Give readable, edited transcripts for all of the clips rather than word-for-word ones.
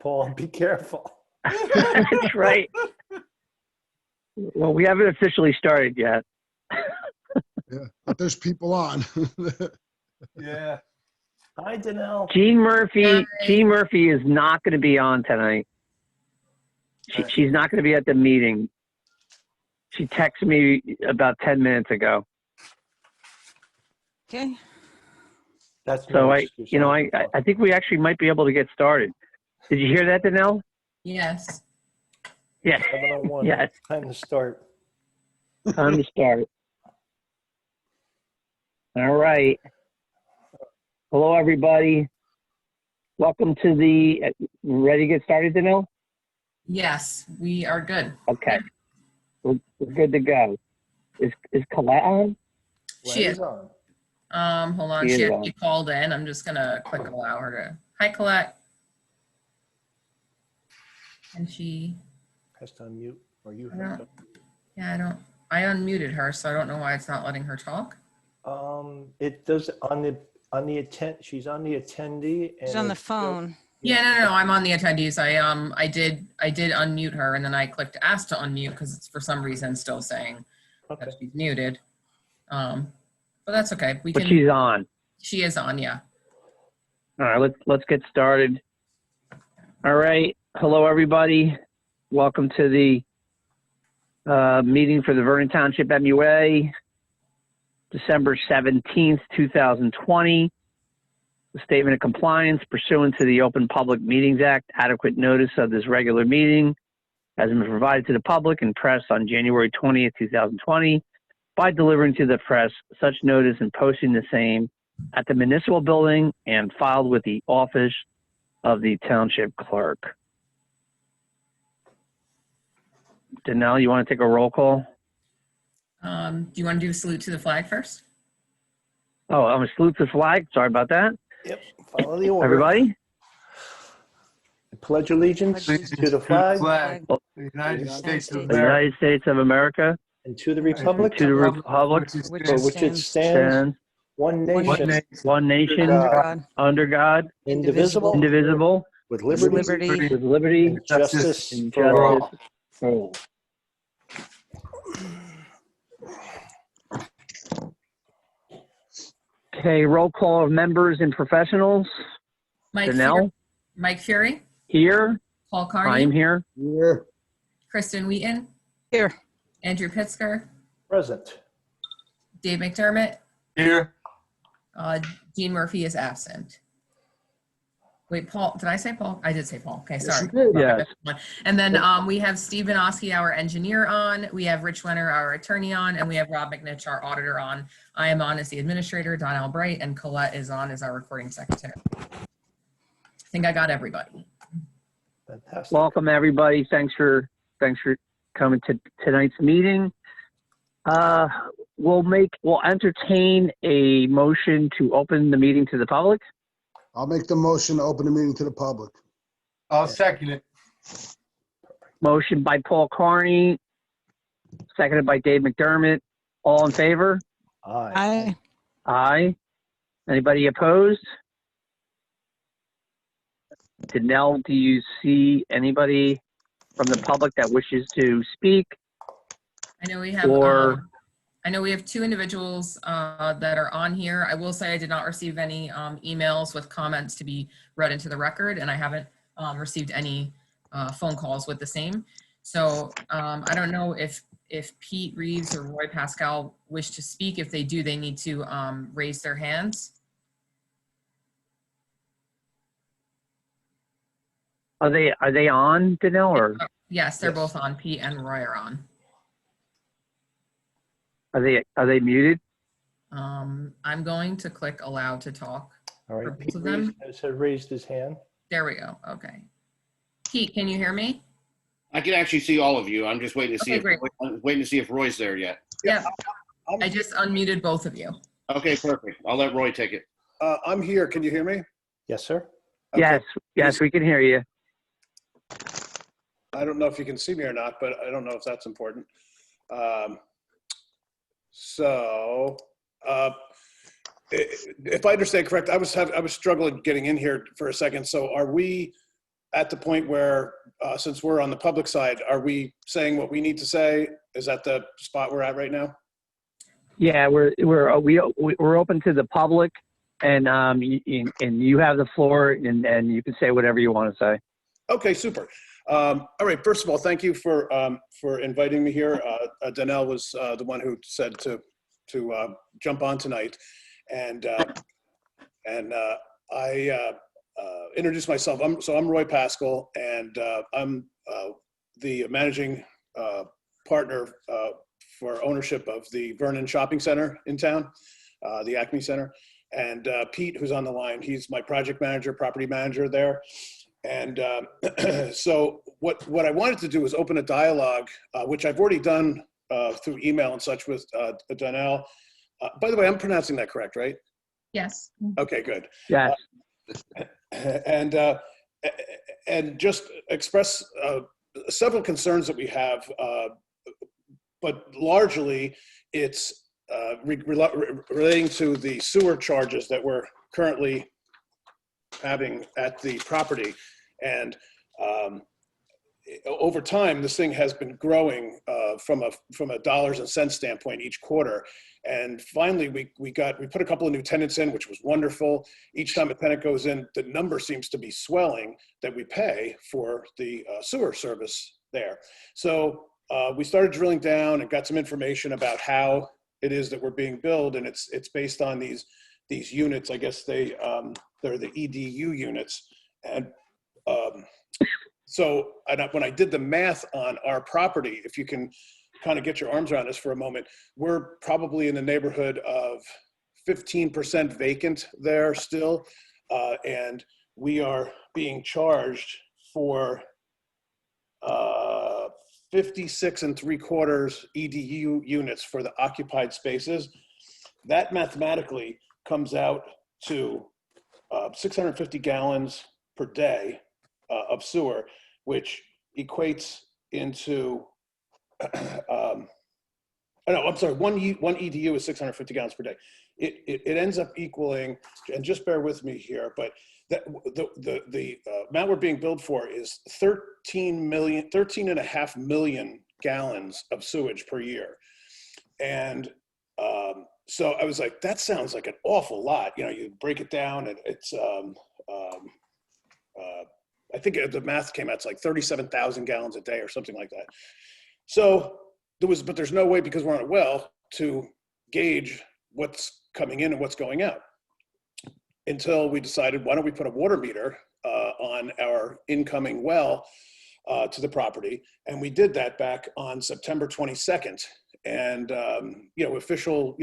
Paul, be careful. That's right. Well, we haven't officially started yet. Yeah, but there's people on. Yeah. Hi, Danelle. Gene Murphy. Hi. Gene Murphy is not going to be on tonight. She's not going to be at the meeting. She texted me about 10 minutes ago. Okay. That's So no I excuse. think we actually might be able to get started. Did you hear that, Danelle? Yes. Yes. 7:01. Yes. Time to start. Time to start. All right. Hello, everybody. Welcome to the. Ready to get started, Danelle? Yes, we are good. Okay. We're good to go. Is Colette on? She is. on. Hold on. She is She on. actually called in. I'm just gonna click allow her to. Hi, Colette. And she. Has to unmute, or you I have don't. Yeah, I unmuted her, so I don't know why it's not letting her talk. to. It does on the attend. She's on the attendee. And She's on the it shows- phone. Yeah, no. I'm on the attendees. I did unmute her, and then I clicked ask to unmute because it's for some reason still saying Okay. that she's muted. But that's okay. We But can. she's on. She is on. Yeah. All right. Let's get started. All right. Hello, everybody. Welcome to the meeting for the Vernon Township MUA, December 17th, 2020. The statement of compliance pursuant to the Open Public Meetings Act, adequate notice of this regular meeting has been provided to the public and press on January 20th, 2020 by delivering to the press such notice and posting the same at the municipal building and filed with the office of the township clerk. Danelle, you want to take a roll call? Do you want to do salute to the flag first? Oh, I'm going to salute the flag. Sorry about that. Yep. Follow the order. Everybody? I pledge allegiance to the flag Flag. The United States of The America. United States of America, and to the republic to the republic Which for which it stands stands, stands one One nation, nation, one nation, God. God, under God, indivisible, indivisible, with with liberty liberty, with liberty and justice and for all. justice for all. Okay, roll call of members and professionals. Mike Danelle, Fury, Mike Fury, here. Paul I'm Carney, here. Here. Kristen Wheaton, here, Andrew Pitzker, Present. Dave McDermott, here. Gene Murphy is absent. Wait, Paul, did I say Paul? I did say Paul. Okay, Yes, sorry. you did. Yes. And then we have Steve Benoski, our engineer on, we have Rich Wenner, our attorney on, and we have Rob McNitch, our auditor on. I am on as the administrator, Don Albright, and Colette is on as our recording secretary. I think I got everybody. Fantastic. Welcome, everybody. Thanks for coming to tonight's meeting. We'll entertain a motion to open the meeting to the public. I'll make the motion to open the meeting to the public. I'll second it. Motion by Paul Carney, seconded by Dave McDermott. All in favor? Aye. I, Aye. Anybody opposed? Danelle, do you see anybody from the public that wishes to speak? I know we have Or- I know we have two individuals that are on here. I will say I did not receive any emails with comments to be read into the record, and I haven't received any phone calls with the same. So I don't know if Pete Reeves or Roy Pascal wish to speak. If they do, they need to raise their hands. Are they on, Danelle, or Yes, they're Yes. both on. Pete and Roy are on. are they muted? I'm going to click allow to talk. All For right. both Pete of them? Reeves has raised his hand. There we go. Okay. Pete, can you hear me? I can actually see all of you. I'm just waiting to see Okay, if Roy's there yet. Yeah. I just unmuted both of you. Okay, perfect. I'll let Roy take it. I'm here. Can you hear me? Yes, sir. Okay. Yes, we can hear you. I don't know if you can see me or not, but I don't know if that's important. If I understand correct, I was struggling getting in here for a second. So are we at the point where, since we're on the public side, are we saying what we need to say? Is that the spot we're at right now? Yeah, we're open to the public, and you have the floor, and you can say whatever you want to say. Okay, super. All right. First of all, thank you for inviting me here. Donnell was the one who said to jump on tonight, and I introduce myself. I'm Roy Pascal, and I'm the managing partner for ownership of the Vernon Shopping Center in town, the Acme Center. And Pete, who's on the line, he's my project manager, property manager there. And so what I wanted to do was open a dialogue, which I've already done through email and such with Donnell. By the way, I'm pronouncing that correct, right? Yes. Okay, good. Yes. And just express several concerns that we have, but largely it's relating to the sewer charges that we're currently having at the property. And over time, this thing has been growing from a dollars and cents standpoint each quarter. And finally, we put a couple of new tenants in, which was wonderful. Each time a tenant goes in, the number seems to be swelling that we pay for the sewer service there. So we started drilling down and got some information about how it is that we're being billed, and it's based on these units. I guess they're the EDU units. And so when I did the math on our property, if you can kind of get your arms around this for a moment, we're probably in the neighborhood of 15% vacant there still. And we are being charged for 56 3/4 EDU units for the occupied spaces. That mathematically comes out to 650 gallons per day of sewer, which equates into, no, I'm sorry, one EDU is 650 gallons per day. It ends up equaling, and just bear with me here, but the amount we're being billed for is 13.5 million gallons of sewage per year. And so I was like, that sounds like an awful lot. You know, you break it down and it's, I think the math came out, it's like 37,000 gallons a day or something like that. So but there's no way, because we're on a well, to gauge what's coming in and what's going out, until we decided, why don't we put a water meter on our incoming well to the property. And we did that back on September 22nd. And, official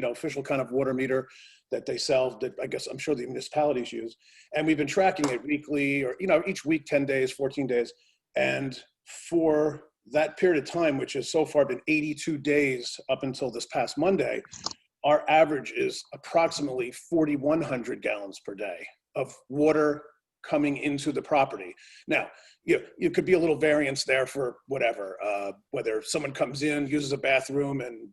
kind of water meter that they sell, that I guess I'm sure the municipalities use. And we've been tracking it weekly, or, each week, 10 days, 14 days. And for that period of time, which has so far been 82 days up until this past Monday, our average is approximately 4,100 gallons per day of water coming into the property. Now, you could be a little variance there for whatever, whether someone comes in, uses a bathroom and,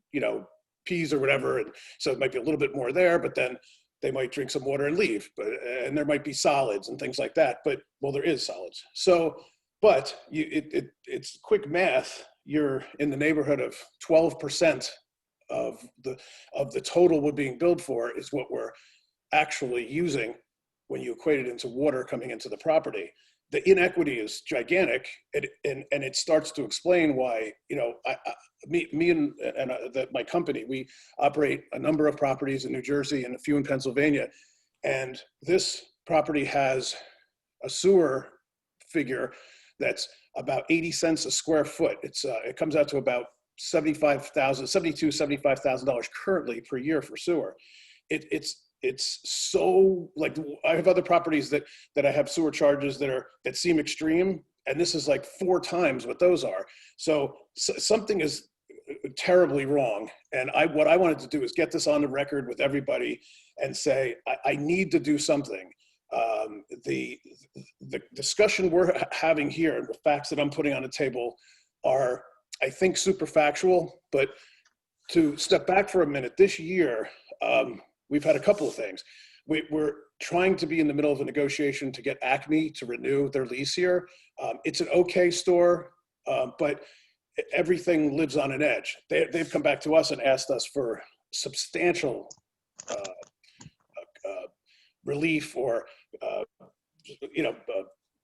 pees or whatever. And so it might be a little bit more there, but then they might drink some water and leave. And there might be solids and things like that. But, well, there is solids. So, but it's quick math. You're in the neighborhood of 12% of the total we're being billed for is what we're actually using when you equate it into water coming into the property. The inequity is gigantic, and it starts to explain why, me and my company, we operate a number of properties in New Jersey and a few in Pennsylvania, and this property has a sewer figure that's about 80 cents a square foot. It comes out to about $75,000 currently per year for sewer. It's so, like, I have other properties that I have sewer charges that seem extreme, and this is like 4 times what those are. So something is terribly wrong. And what I wanted to do is get this on the record with everybody and say, I need to do something. The discussion we're having here and the facts that I'm putting on the table are, I think, super factual. But to step back for a minute, this year, we've had a couple of things. we're trying to be in the middle of a negotiation to get Acme to renew their lease here. It's an okay store, but everything lives on an edge. They've come back to us and asked us for substantial relief or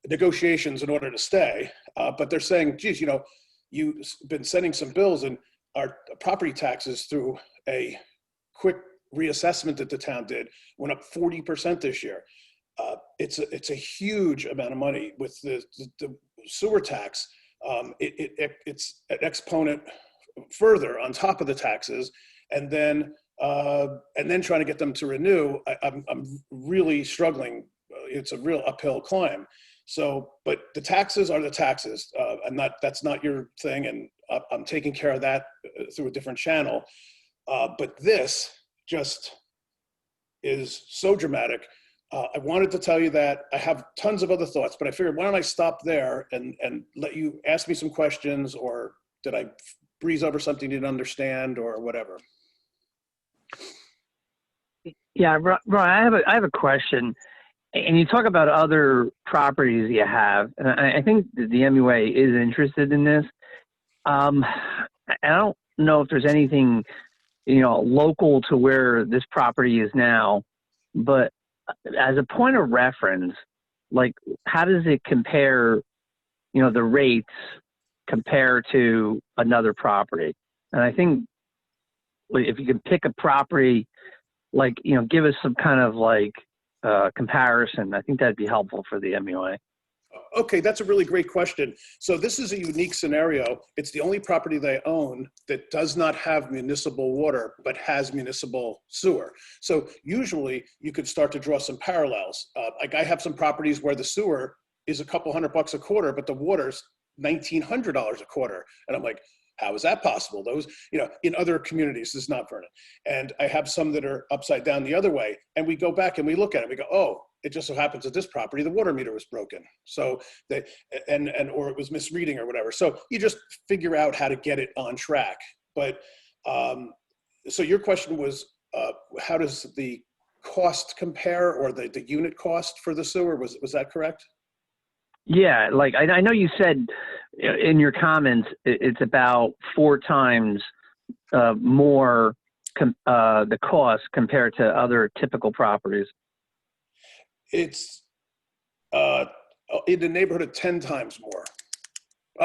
negotiations in order to stay. But they're saying, geez, you've been sending some bills, and our property taxes through a quick reassessment that the town did went up 40% this year. It's a huge amount of money with the sewer tax. It's an exponent further on top of the taxes, and then trying to get them to renew. I'm really struggling. It's a real uphill climb. So, but the taxes are the taxes, and that's not your thing, and I'm taking care of that through a different channel. But this just is so dramatic. I wanted to tell you that. I have tons of other thoughts, but I figured, why don't I stop there and let you ask me some questions, or did I breeze over something you didn't understand, or whatever? Yeah, Ron, I have a question. And you talk about other properties you have, and I think the MUA is interested in this. I don't know if there's anything, local to where this property is now, but as a point of reference, like, how does it compare, the rates compare to another property? And I think if you could pick a property, like, give us some kind of comparison, I think that'd be helpful for the MUA. Okay, that's a really great question. So this is a unique scenario. It's the only property they own that does not have municipal water, but has municipal sewer. So usually you could start to draw some parallels. Like, I have some properties where the sewer is a couple $100 a quarter, but the water's $1,900 a quarter. And I'm like, how is that possible? Those, in other communities, this is not Vernon. And I have some that are upside down the other way. And we go back and we look at it, we go, oh, it just so happens at this property, the water meter was broken. So or it was misreading or whatever. So you just figure out how to get it on track. But so your question was, how does the cost compare, or the unit cost for the sewer? Was that correct? Yeah, like I know you said in your comments it's about 4 times more the cost compared to other typical properties. It's in the neighborhood of 10 times more.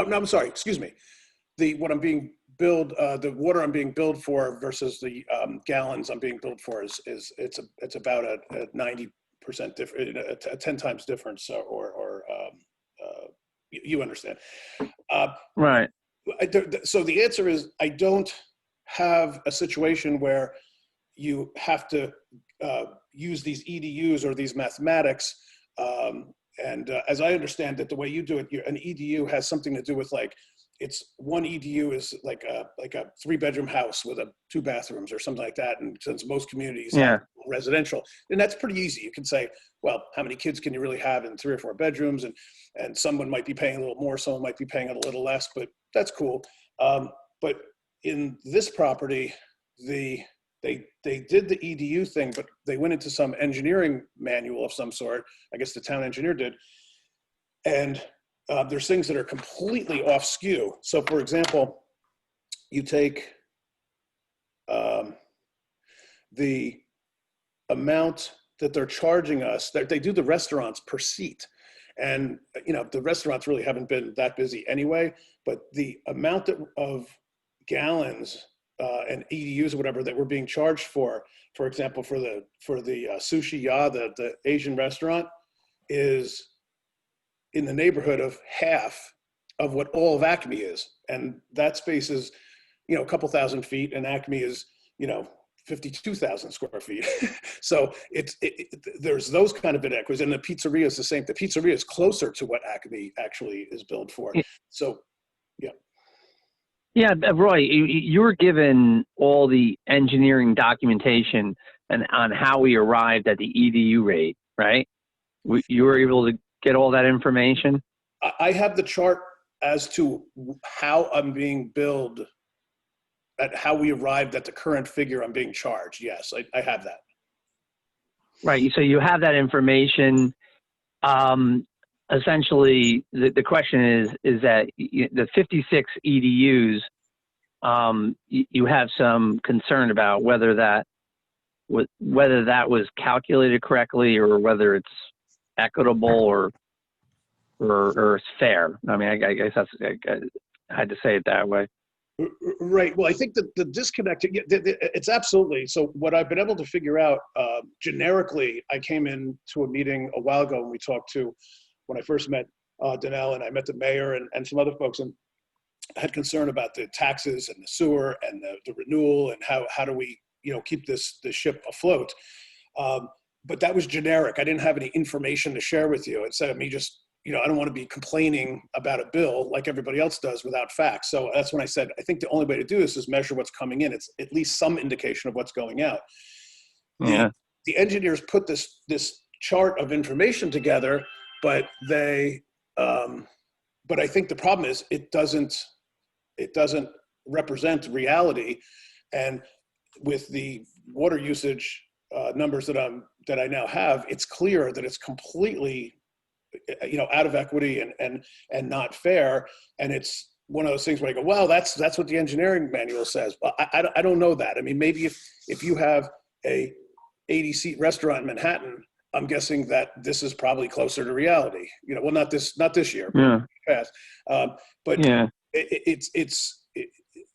No, I'm sorry, excuse me. What I'm being billed, the water I'm being billed for versus the gallons I'm being billed for is it's about a 90% difference, a 10 times difference, you understand. Right. So the answer is, I don't have a situation where you have to use these EDUs or these mathematics. As I understand it, the way you do it, an EDU has something to do with, like, it's one EDU is like a 3-bedroom house with 2 bathrooms or something like that. And since most communities have residential, and that's pretty easy. You can say, well, how many kids can you really have in 3 or 4 bedrooms? And someone might be paying a little more, someone might be paying a little less, but that's cool. But in this property, they did the EDU thing, but they went into some engineering manual of some sort. I guess the town engineer did. And there's things that are completely off skew. So, for example, you take the amount that they're charging us, they do the restaurants per seat. And, the restaurants really haven't been that busy anyway, but the amount of gallons and EDUs or whatever that we're being charged for example, for the Sushi Ya, the Asian restaurant, is in the neighborhood of half of what all of Acme is. And that space is, a couple thousand feet, and Acme is, 52,000 square feet. So there's those kind of inequities. And the pizzeria is the same. The pizzeria is closer to what Acme actually is built for. So, yeah. Yeah, Roy, you were given all the engineering documentation and on how we arrived at the EDU rate, right? You were able to get all that information? I have the chart as to how I'm being billed, at how we arrived at the current figure I'm being charged. Yes, I have that. Right. So you have that information. Essentially, the question is that the 56 EDUs, you have some concern about whether that was calculated correctly or whether it's equitable or it's fair. I mean, I guess I had to say it that way. Right. Well, I think that the disconnect, it's absolutely. So what I've been able to figure out generically, I came into a meeting a while ago and we talked to, when I first met Danelle, and I met the mayor and some other folks, and had concern about the taxes and the sewer and the renewal and how do we, keep this ship afloat. But that was generic. I didn't have any information to share with you. Instead of me just, I don't want to be complaining about a bill like everybody else does without facts. So that's when I said, I think the only way to do this is measure what's coming in. It's at least some indication of what's going out. Yeah. The engineers put this chart of information together, but but I think the problem is it doesn't represent reality. And with the water usage numbers that I now have, it's clear that it's completely, out of equity and not fair. And it's one of those things where I go, well, that's what the engineering manual says. But I don't know that. I mean, maybe if you have a 80-seat restaurant in Manhattan, I'm guessing that this is probably closer to reality. Well, not this year, but past. But Yeah.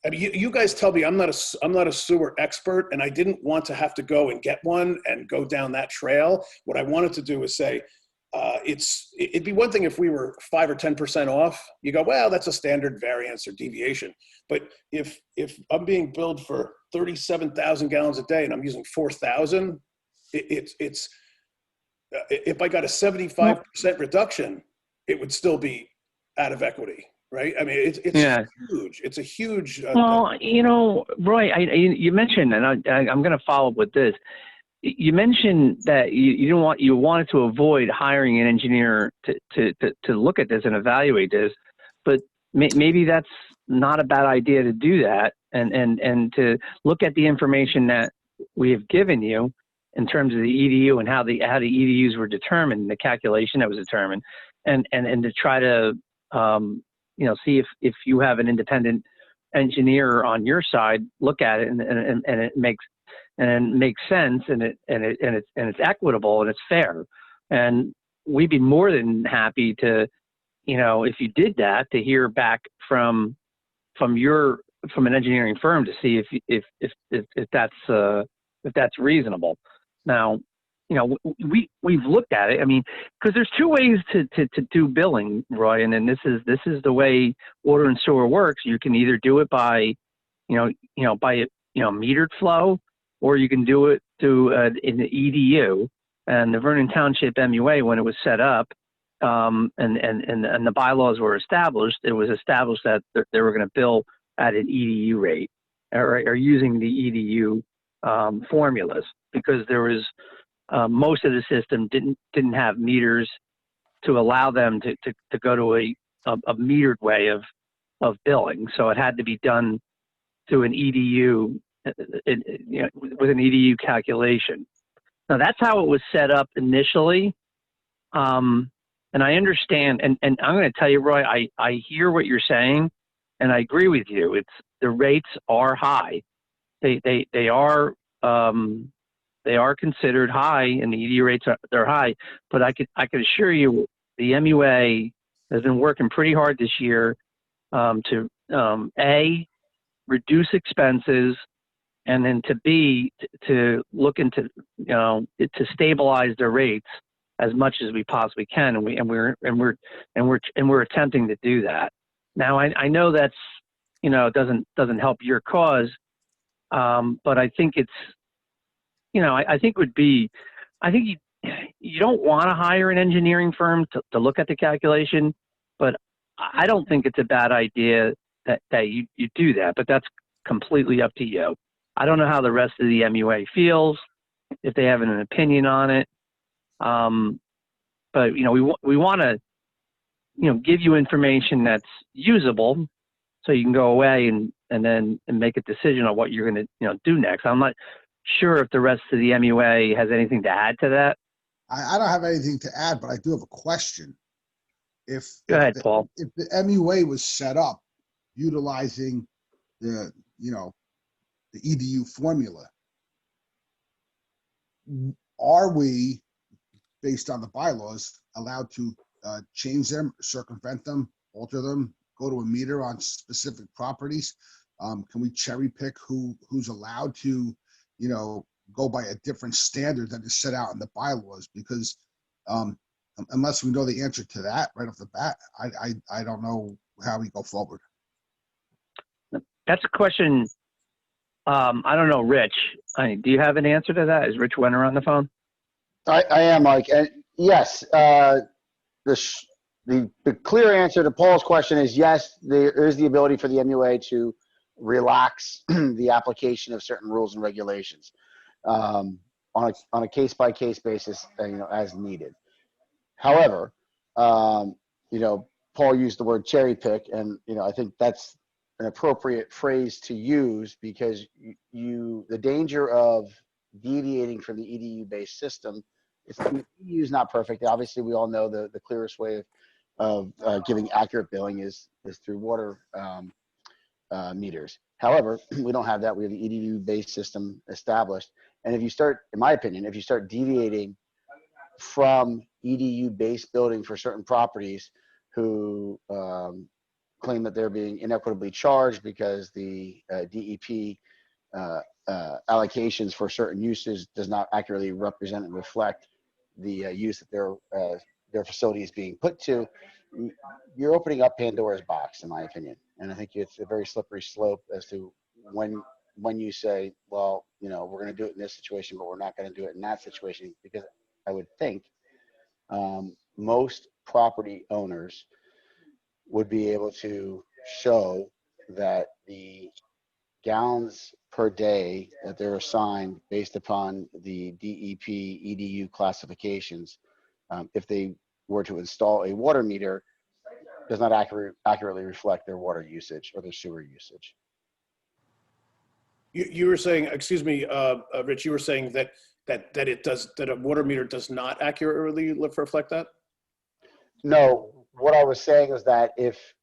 I mean, you guys tell me I'm not a sewer expert, and I didn't want to have to go and get one and go down that trail. What I wanted to do is say, it'd be one thing if we were 5 or 10% off. You go, well, that's a standard variance or deviation. But if I'm being billed for 37,000 gallons a day and I'm using 4,000, it's if I got a 75% reduction, it would still be out of equity. Right. I mean, it's huge. It's a huge. Well, Roy, you mentioned, and I'm going to follow up with this. You mentioned that you wanted to avoid hiring an engineer to look at this and evaluate this, but maybe that's not a bad idea to do that and to look at the information that we have given you in terms of the EDU and how the EDUs were determined, the calculation that was determined, and to try to see if you have an independent engineer on your side look at it and it makes sense and it's equitable and it's fair. And we'd be more than happy to, if you did that, to hear back from an engineering firm to see if that's reasonable. Now, we've looked at it. I mean, because there's two ways to do billing, Roy, and then this is the way water and sewer works. You can either do it by, metered flow, or you can do it through in the EDU. And the Vernon Township MUA, when it was set up, and the bylaws were established, it was established that they were going to bill at an EDU rate, or using the EDU formulas, because there was most of the system didn't have meters to allow them to go to a metered way of billing. So it had to be done through an EDU, with an EDU calculation. Now that's how it was set up initially. And I understand, and I'm going to tell you, Roy, I hear what you're saying, and I agree with you. The rates are high. They are considered high, and the EDU rates they're high. But I could assure you, the MUA has been working pretty hard this year to A, reduce expenses, and then to B, to look into to stabilize their rates as much as we possibly can, and we're attempting to do that. Now I know that's doesn't help your cause, but I think it's I think you don't want to hire an engineering firm to look at the calculation, but I don't think it's a bad idea that you do that, but that's completely up to you. I don't know how the rest of the MUA feels, if they have an opinion on it. But we want to give you information that's usable, so you can go away and make a decision on what you're going to do next. I'm not sure if the rest of the MUA has anything to add to that. I don't have anything to add, but I do have a question. Go ahead, Paul. If the MUA was set up utilizing the, the EDU formula, are we, based on the bylaws, allowed to change them, circumvent them, alter them, go to a meter on specific properties? Can we cherry pick who's allowed to, go by a different standard that is set out in the bylaws? Because unless we know the answer to that right off the bat, I don't know how we go forward. That's a question. I don't know, Rich. Do you have an answer to that? Is Rich Wenner on the phone? I am, Mike. And yes, the clear answer to Paul's question is yes, there is the ability for the MUA to relax the application of certain rules and regulations on a case-by-case basis, as needed. The Paul used the word cherry pick, and I think that's an appropriate phrase to use, because the danger of deviating from the EDU-based system is the EDU is not perfect. Obviously, we all know the clearest way of giving accurate billing is through water meters. However, we don't have that. We have the EDU-based system established. And if you start, in my opinion, if you start deviating from EDU-based building for certain properties who claim that they're being inequitably charged because the DEP allocations for certain uses does not accurately represent and reflect the use that their facility is being put to, you're opening up Pandora's box, in my opinion. And I think it's a very slippery slope as to when you say, well, we're going to do it in this situation, but we're not going to do it in that situation, because I would think most property owners would be able to show that the gallons per day that they're assigned based upon the DEP EDU classifications, if they were to install a water meter, does not accurately reflect their water usage or their sewer usage. You were saying, excuse me, Rich, you were saying that a water meter does not accurately reflect that? No, what I was saying is that if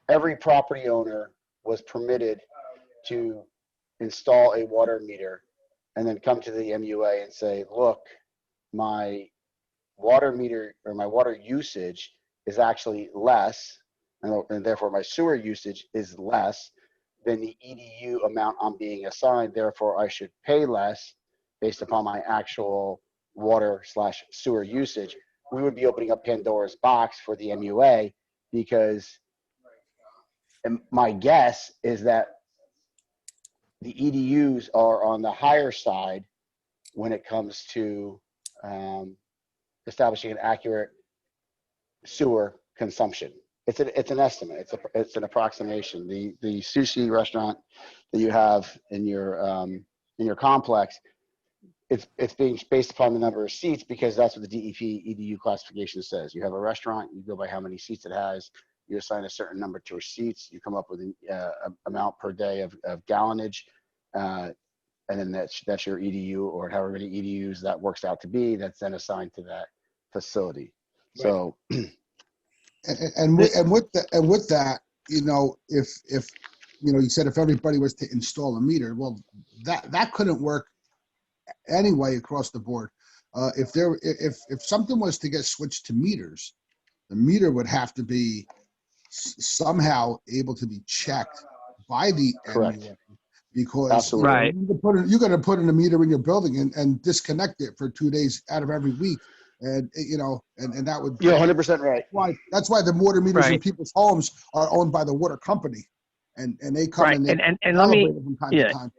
every property owner was permitted to install a water meter and then come to the MUA and say, look, my water meter or my water usage is actually less, and therefore my sewer usage is less than the EDU amount I'm being assigned, therefore I should pay less based upon my actual water/sewer usage, we would be opening up Pandora's box for the MUA, because my guess is that the EDUs are on the higher side when it comes to establishing an accurate sewer consumption. It's an estimate. It's an approximation. The sushi restaurant that you have in your complex, it's being based upon the number of seats, because that's what the DEP EDU classification says. You have a restaurant, you go by how many seats it has, you assign a certain number to seats, you come up with an amount per day of gallonage, and then that's your EDU, or however many EDUs that works out to be, that's then assigned to that facility. Right. So, and with that, if you said if everybody was to install a meter, well, that couldn't work anyway across the board. If something was to get switched to meters, the meter would have to be somehow able to be checked by the MUA, because right. you're going to put in a meter in your building and disconnect it for 2 days out of every week, and and that would. You're 100% right. That's why the water meters right. in people's homes are owned by the water company, and they come right. and let me from time to time.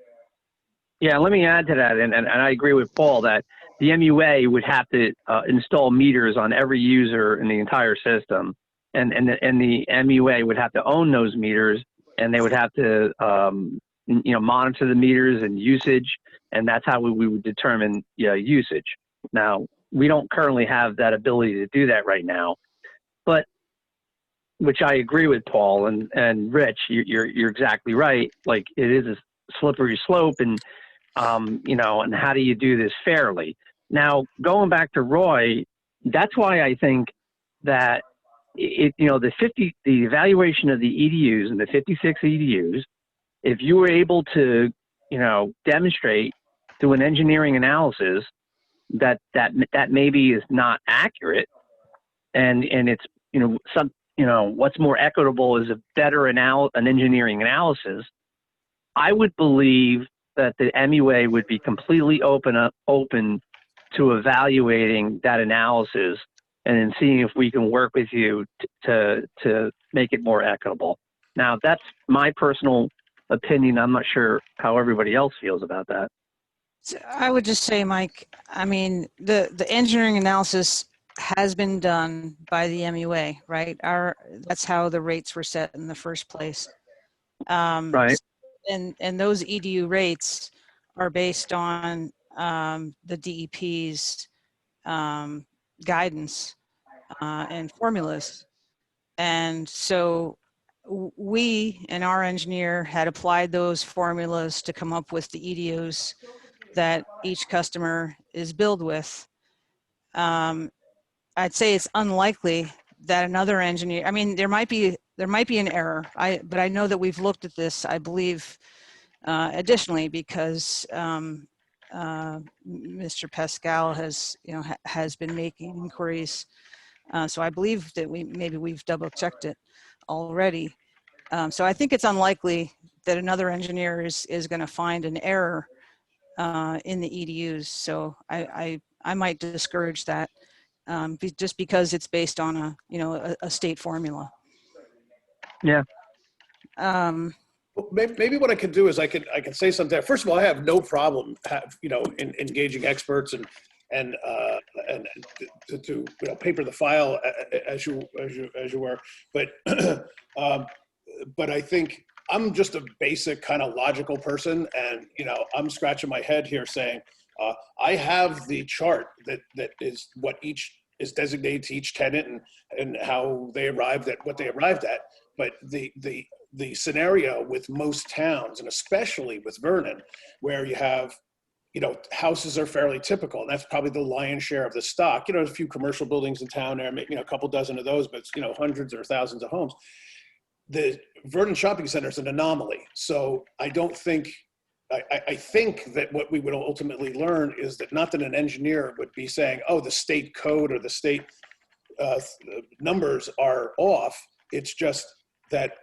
Yeah, let me add to that, and I agree with Paul that the MUA would have to install meters on every user in the entire system, and the MUA would have to own those meters, and they would have to monitor the meters and usage, and that's how we would determine usage. Now, we don't currently have that ability to do that right now, but which I agree with Paul and Rich, you're exactly right. Like, it is a slippery slope, and and how do you do this fairly? Now, going back to Roy, that's why I think that the evaluation of the EDUs and the 56 EDUs, if you were able to, demonstrate through an engineering analysis that maybe is not accurate, and it's, what's more equitable is a better an engineering analysis, I would believe that the MUA would be completely open to evaluating that analysis and then seeing if we can work with you to make it more equitable. Now, that's my personal opinion. I'm not sure how everybody else feels about that. So I would just say, Mike, I mean, the engineering analysis has been done by the MUA, right? That's how the rates were set in the first place. Right. And those EDU rates are based on the DEP's guidance and formulas. And so we and our engineer had applied those formulas to come up with the EDUs that each customer is billed with. I'd say it's unlikely that another engineer, I mean, there might be an error. But I know that we've looked at this, I believe, additionally, because Mr. Pascal has been making inquiries. So I believe that we've double checked it already. So I think it's unlikely that another engineer is going to find an error in the EDUs. So I might discourage that just because it's based on a state formula. Yeah. Maybe what I could do is I can say something. First of all, I have no problem, in engaging experts and to paper the file as you were. But but I think I'm just a basic kind of logical person, and I'm scratching my head here saying I have the chart that is what each is designated to each tenant and how they arrived at what they arrived at. But the scenario with most towns, and especially with Vernon, where you have, houses are fairly typical, and that's probably the lion's share of the stock. There's a few commercial buildings in town there, maybe, a couple dozen of those, but it's, hundreds or thousands of homes. The Vernon Shopping Center is an anomaly. So I don't think, I think that what we would ultimately learn is that not that an engineer would be saying, oh, the state code or the state numbers are off. It's just that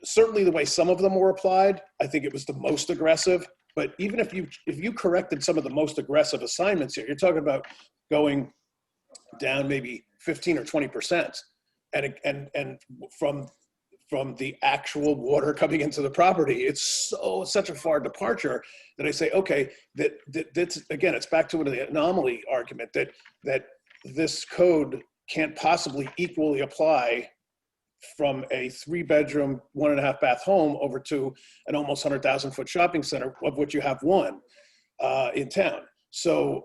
certainly the way some of them were applied, I think it was the most aggressive. But even if you corrected some of the most aggressive assignments here, you're talking about going down maybe 15 or 20%, and from the actual water coming into the property, it's such a far departure that I say, okay, that's again, it's back to the anomaly argument that this code can't possibly equally apply from a 3-bedroom, 1.5 bath home over to an almost 100,000 foot shopping center, of which you have one in town. So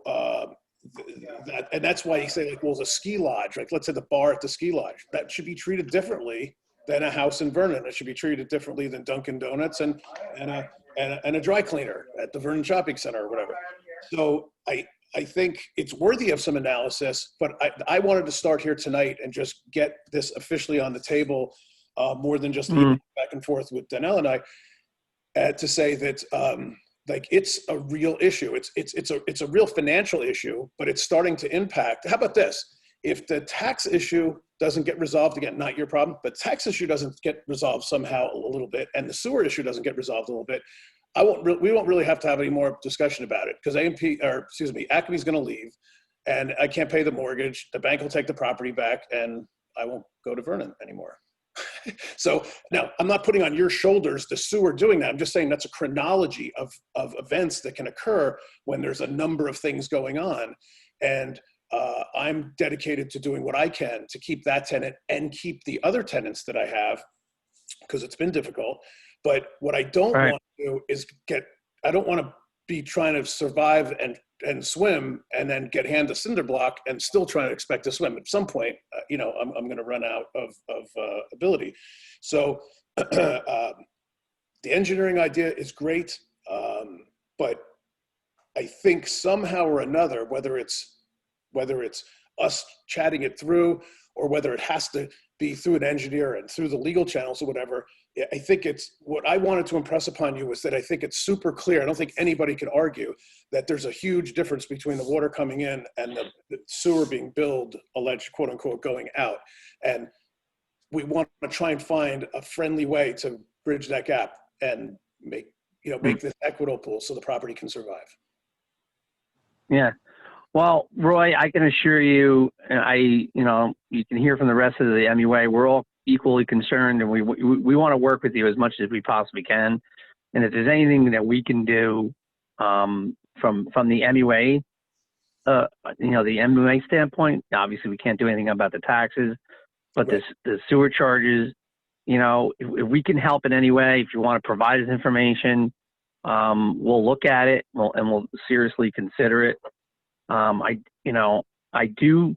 and that's why you say, like, well, the ski lodge, like let's say the bar at the ski lodge, that should be treated differently than a house in Vernon. It should be treated differently than Dunkin' Donuts and a dry cleaner at the Vernon Shopping Center or whatever. So I think it's worthy of some analysis, but I wanted to start here tonight and just get this officially on the table, more than just back and forth with Danelle and I, to say that like it's a real issue. It's a real financial issue, but it's starting to impact. How about this? If the tax issue doesn't get resolved, again, not your problem, but tax issue doesn't get resolved somehow a little bit, and the sewer issue doesn't get resolved a little bit, we won't really have to have any more discussion about it, because Acme's going to leave, and I can't pay the mortgage. The bank will take the property back, and I won't go to Vernon anymore. So now I'm not putting on your shoulders the sewer doing that. I'm just saying that's a chronology of events that can occur when there's a number of things going on, and I'm dedicated to doing what I can to keep that tenant and keep the other tenants that I have, because it's been difficult. But what I don't want to do is I don't want to be trying to survive and swim and then get handed a cinder block and still trying to expect to swim. At some point, I'm going to run out of ability. So the engineering idea is great, but I think somehow or another, whether it's us chatting it through or whether it has to be through an engineer and through the legal channels or whatever, I think it's what I wanted to impress upon you was that I think it's super clear. I don't think anybody could argue that there's a huge difference between the water coming in and the sewer being billed, alleged quote unquote, going out. And we want to try and find a friendly way to bridge that gap and make this equitable so the property can survive. Yeah. Well, Roy, I can assure you, you can hear from the rest of the MUA, we're all equally concerned, and we want to work with you as much as we possibly can. And if there's anything that we can do from the MUA, the MUA standpoint, obviously we can't do anything about the taxes, but Right. the sewer charges, if we can help in any way, if you want to provide us information, we'll look at it and we'll seriously consider it. I do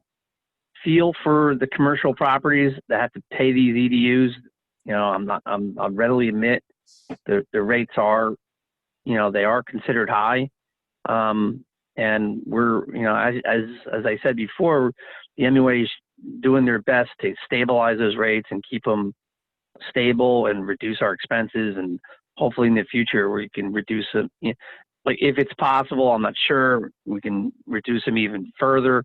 feel for the commercial properties that have to pay these EDUs. I'll readily admit the rates are, they are considered high. And we're, as I said before, the MUA is doing their best to stabilize those rates and keep them stable and reduce our expenses. And hopefully in the future we can reduce them. Like if it's possible, I'm not sure, we can reduce them even further.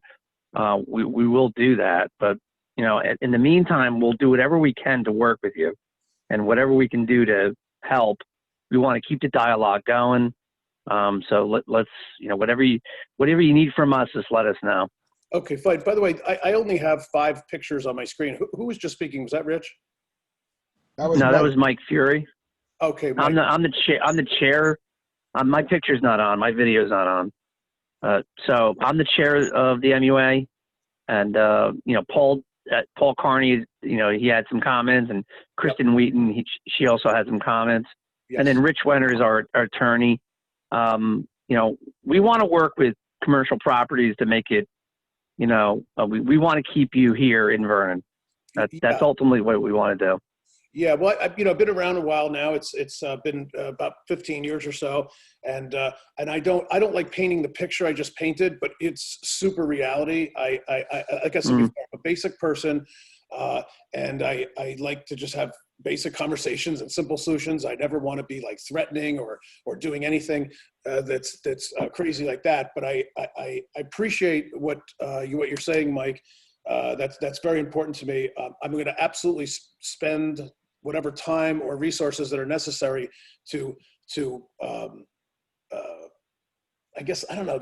We will do that. But, in the meantime, we'll do whatever we can to work with you, and whatever we can do to help. We want to keep the dialogue going. So let's, whatever you need from us, just let us know. Okay, fine. By the way, I only have 5 pictures on my screen. Who was just speaking? Was that Rich? That was No, Mike. that was Mike Fury. Okay, Mike. I'm the chair. My picture's not on. My video's not on. So I'm the chair of the MUA, and Paul Carney, he had some comments, and Kristen Wheaton, she also had some comments, Yes. and then Rich Wenner is our attorney. We want to work with commercial properties to make it, we want to keep you here in Vernon. That's ultimately what we want to do. Yeah, well, I've been around a while now. It's been about 15 years or so, and I don't like painting the picture I just painted, but it's super reality. I like I said before, I'm a basic person, and I like to just have basic conversations and simple solutions. I never want to be like threatening or doing anything that's crazy like that. But I appreciate what you're saying, Mike. That's very important to me. I'm going to absolutely spend whatever time or resources that are necessary to I guess, I don't know,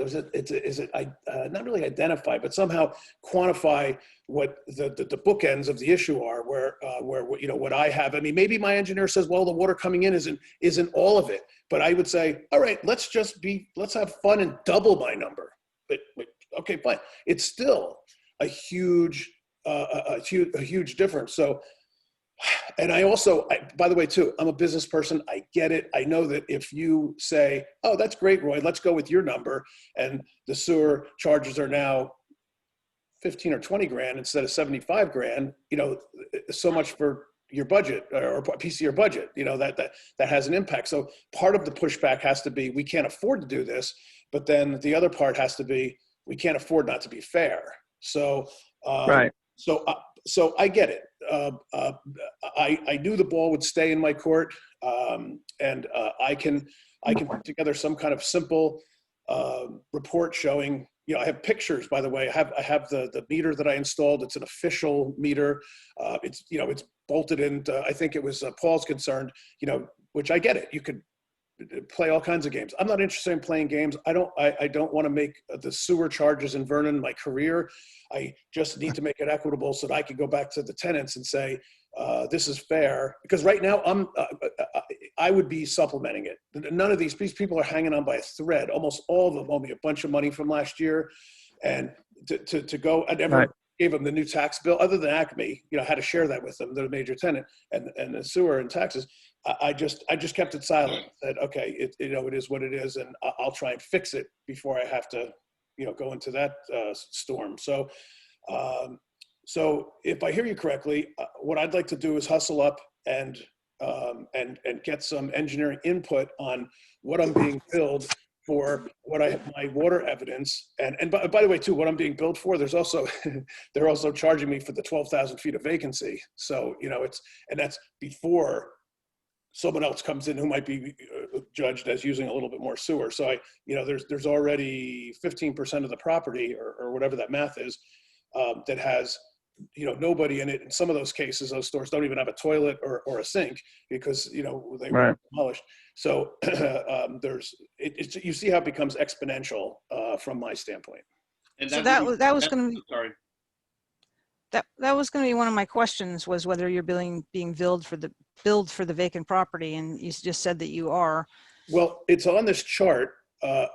not really identify, but somehow quantify what the bookends of the issue are, where what I have. I mean, maybe my engineer says, well, the water coming in isn't all of it, but I would say, all right, let's have fun and double my number. But okay, fine. It's still a huge difference. So, and I also, by the way, too, I'm a business person. I get it. I know that if you say, oh, that's great, Roy, let's go with your number, and the sewer charges are now 15 or 20 grand instead of 75 grand, so much for your budget or a piece of your budget, that has an impact. So part of the pushback has to be, we can't afford to do this, but then the other part has to be, we can't afford not to be fair. So, Right. So I get it. I knew the ball would stay in my court, and I can put together some kind of simple report showing. I have pictures, by the way. I have the meter that I installed. It's an official meter. It's bolted in. I think it was Paul's concerned. Which I get it. You could play all kinds of games. I'm not interested in playing games. I don't want to make the sewer charges in Vernon my career. I just need to make it equitable so that I can go back to the tenants and say, this is fair. Because right now I would be supplementing it. None of these people are hanging on by a thread. Almost all of them owe me a bunch of money from last year. And to go, I never gave them the new tax bill, other than Acme, had to share that with them. They're a major tenant, and the sewer and taxes. I just kept it silent. Said, okay, it is what it is, and I'll try and fix it before I have to, go into that storm. So, so if I hear you correctly, what I'd like to do is hustle up and and get some engineering input on what I'm being billed for, my water evidence. And by the way, too, what I'm being billed for, there's also, they're also charging me for the 12,000 feet of vacancy. So, you know, and that's before someone else comes in who might be judged as using a little bit more sewer. So you know, there's already 15% of the property or whatever that math is, that has, you know, nobody in it. In some of those cases, those stores don't even have a toilet or a sink because, you know, they were demolished. So you see how it becomes exponential from my standpoint. And So that was going to be, sorry. that was going to be one of my questions, was whether you're being billed for the vacant property, and you just said that you are. Well, it's on this chart,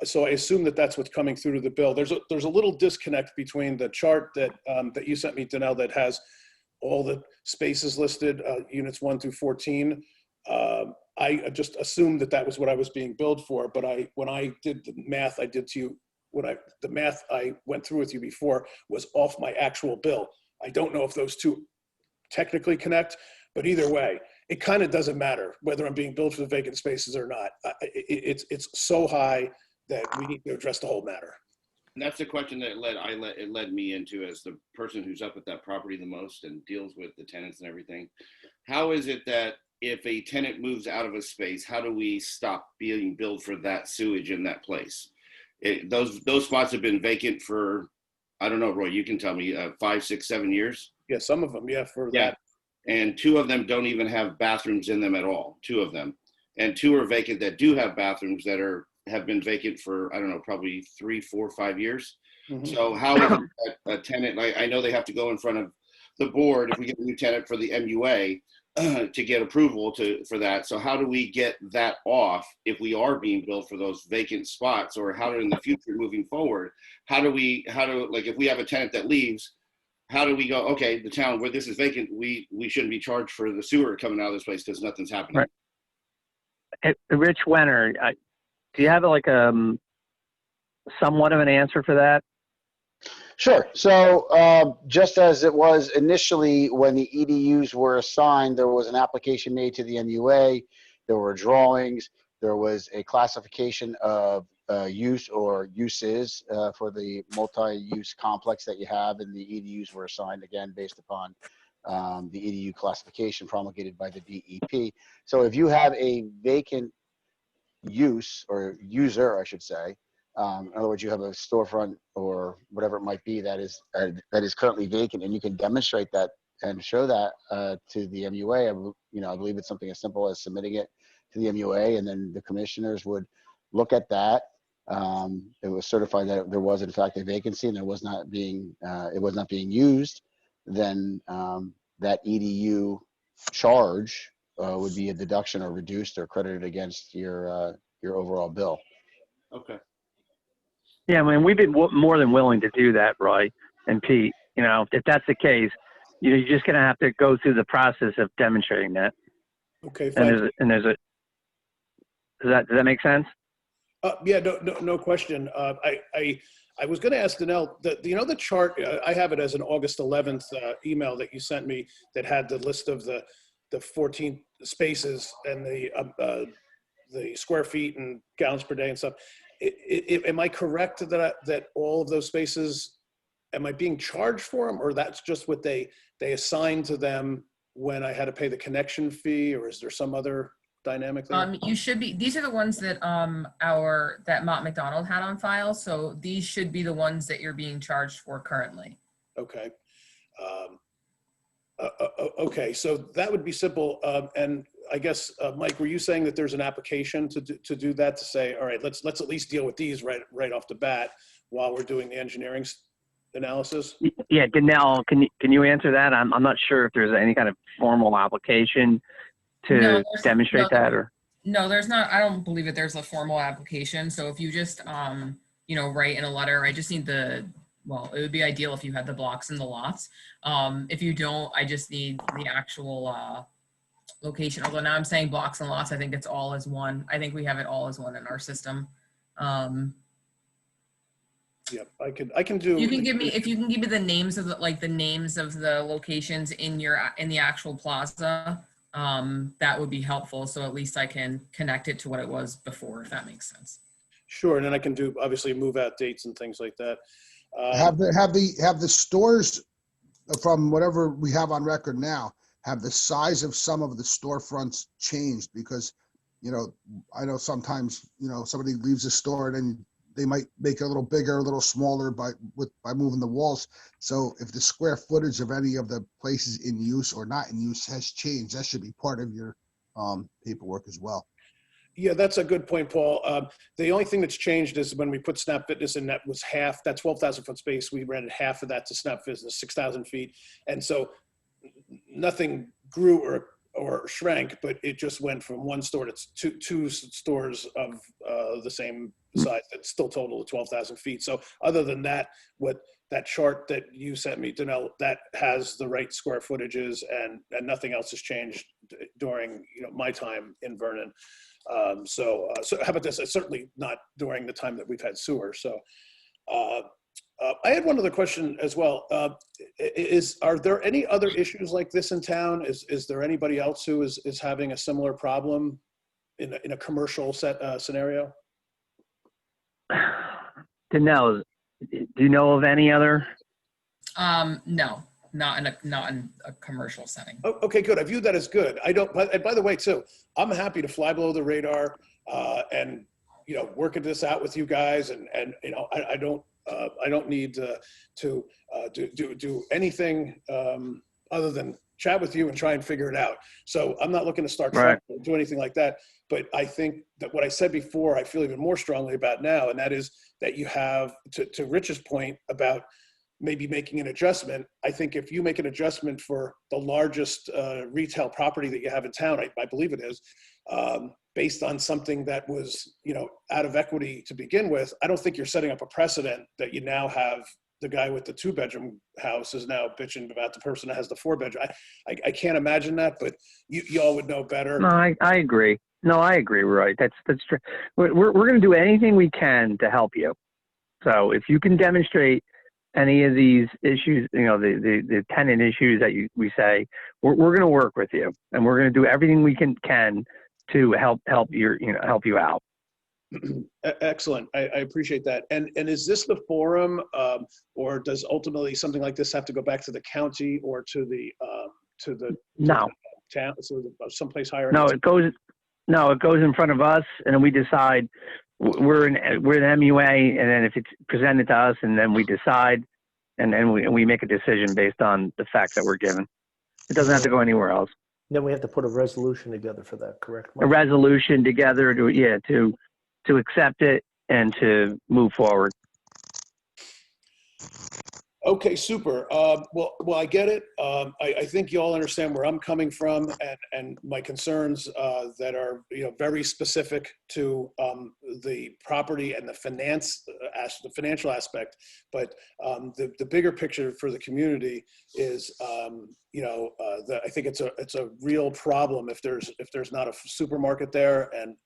so I assume that that's what's coming through to the bill. There's a little disconnect between the chart that that you sent me, Danelle, that has all the spaces listed, units 1 through 14. I just assumed that was what I was being billed for, but when I did the math I did to you, the math I went through with you before was off my actual bill. I don't know if those two technically connect, but either way, it kind of doesn't matter whether I'm being billed for the vacant spaces or not. It's so high that we need to address the whole matter. And that's the question that it led me into, as the person who's up at that property the most and deals with the tenants and everything. How is it that if a tenant moves out of a space, how do we stop being billed for that sewage in that place? Those spots have been vacant for, I don't know, Roy, you can tell me, 5, 6, 7 years? Yeah, some of them, yeah, for that. And 2 of them don't even have bathrooms in them at all, 2 of them. And 2 are vacant that do have bathrooms that have been vacant for, I don't know, probably 3, 4, 5 years. Mm-hmm. So how is it that a tenant, I know they have to go in front of the board if we get a new tenant for the MUA to get approval for that. So how do we get that off if we are being billed for those vacant spots, or how do, in the future moving forward, like if we have a tenant that leaves, how do we go, okay, the town where this is vacant, we shouldn't be charged for the sewer coming out of this place because nothing's happening. Right. Hey, Rich Wenner, do you have somewhat of an answer for that? Sure. So just as it was initially when the EDUs were assigned, there was an application made to the MUA, there were drawings, there was a classification of use or uses for the multi-use complex that you have, and the EDUs were assigned again based upon the EDU classification promulgated by the DEP. So if you have a vacant use or user, I should say, in other words, you have a storefront or whatever it might be that is currently vacant, and you can demonstrate that and show that to the MUA. I believe it's something as simple as submitting it to the MUA, and then the commissioners would look at that. It was certified that there was in fact a vacancy and it was not being used. Then that EDU charge would be a deduction or reduced or credited against your overall bill. Okay. Yeah, I mean, we've been more than willing to do that, Roy and Pete. You know, if that's the case, you're just going to have to go through the process of demonstrating that. Okay, fine. Does that make sense? Yeah, no question. I was going to ask Danelle, the chart, I have it as an August 11th email that you sent me that had the list of the 14 spaces and the square feet and gallons per day and stuff. Am I correct that all of those spaces, am I being charged for them, or that's just what they assigned to them when I had to pay the connection fee, or is there some other dynamic there? You should be, these are the ones that that Mott McDonald had on file. So these should be the ones that you're being charged for currently. Okay. Okay, so that would be simple. And I guess, Mike, were you saying that there's an application to do that, to say, all right, let's at least deal with these right off the bat while we're doing the engineering analysis? Yeah, Danelle, can you answer that? I'm not sure if there's any kind of formal application to demonstrate that, or? No, there's not. I don't believe that there's a formal application. So if you just, write in a letter, I just need well, it would be ideal if you had the blocks and the lots. If you don't, I just need the actual location. Although now I'm saying blocks and lots, I think it's all as one. I think we have it all as one in our system. Yep, I can do. You can give me, if you can give me the names of the names of the locations in the actual plaza. that would be helpful. So at least I can connect it to what it was before, if that makes sense. Sure, and then I can do, obviously, move out dates and things like that. Have the stores from whatever we have on record now, have the size of some of the storefronts changed? Because, I know sometimes, somebody leaves a store and then they might make it a little bigger, a little smaller by moving the walls. So if the square footage of any of the places in use or not in use has changed, that should be part of your paperwork as well. Yeah, that's a good point, Paul. The only thing that's changed is when we put Snap Fitness in, that was half, that 12,000 foot space, we rented half of that to Snap Fitness, 6,000 feet. And so nothing grew or shrank, but it just went from one store to two stores of the same size that still total of 12,000 feet. So other than that, what that chart that you sent me, Danelle, that has the right square footages, and nothing else has changed during my time in Vernon. So how about this? It's certainly not during the time that we've had sewer. So I had one other question as well. Are there any other issues like this in town? Is there anybody else who is having a similar problem in a commercial scenario? Danelle, do you know of any other? No, not in a commercial setting. Oh, okay, good. I view that as good. I don't. And by the way, too, I'm happy to fly below the radar and working this out with you guys. And I don't need to do anything other than chat with you and try and figure it out. So I'm not looking to start trying to do anything like that. But I think that what I said before, I feel even more strongly about now, and that is that you have, to Rich's point about maybe making an adjustment. I think if you make an adjustment for the largest retail property that you have in town, I believe it is, based on something that was, out of equity to begin with, I don't think you're setting up a precedent that you now have the guy with the 2-bedroom house is now bitching about the person that has the 4-bedroom. I can't imagine that, but you all would know better. No, I agree. No, I agree, Roy. That's true. We're going to do anything we can to help you. So if you can demonstrate any of these issues, the tenant issues that we say, we're going to work with you, and we're going to do everything we can to help you out. Excellent. I appreciate that. And is this the forum, or does ultimately something like this have to go back to the county or to the No. town, so someplace higher? No, it goes in front of us, and then we decide. We're an MUA, and then if it's presented to us, and then we decide, and then we make a decision based on the facts that we're given. It doesn't have to go anywhere else. Then we have to put a resolution together for that, correct? A resolution together to accept it and to move forward. Okay, super. Well, I get it. I think you all understand where I'm coming from and my concerns that are very specific to the property and the financial aspect. But the bigger picture for the community is I think it's a real problem if there's not a supermarket there. And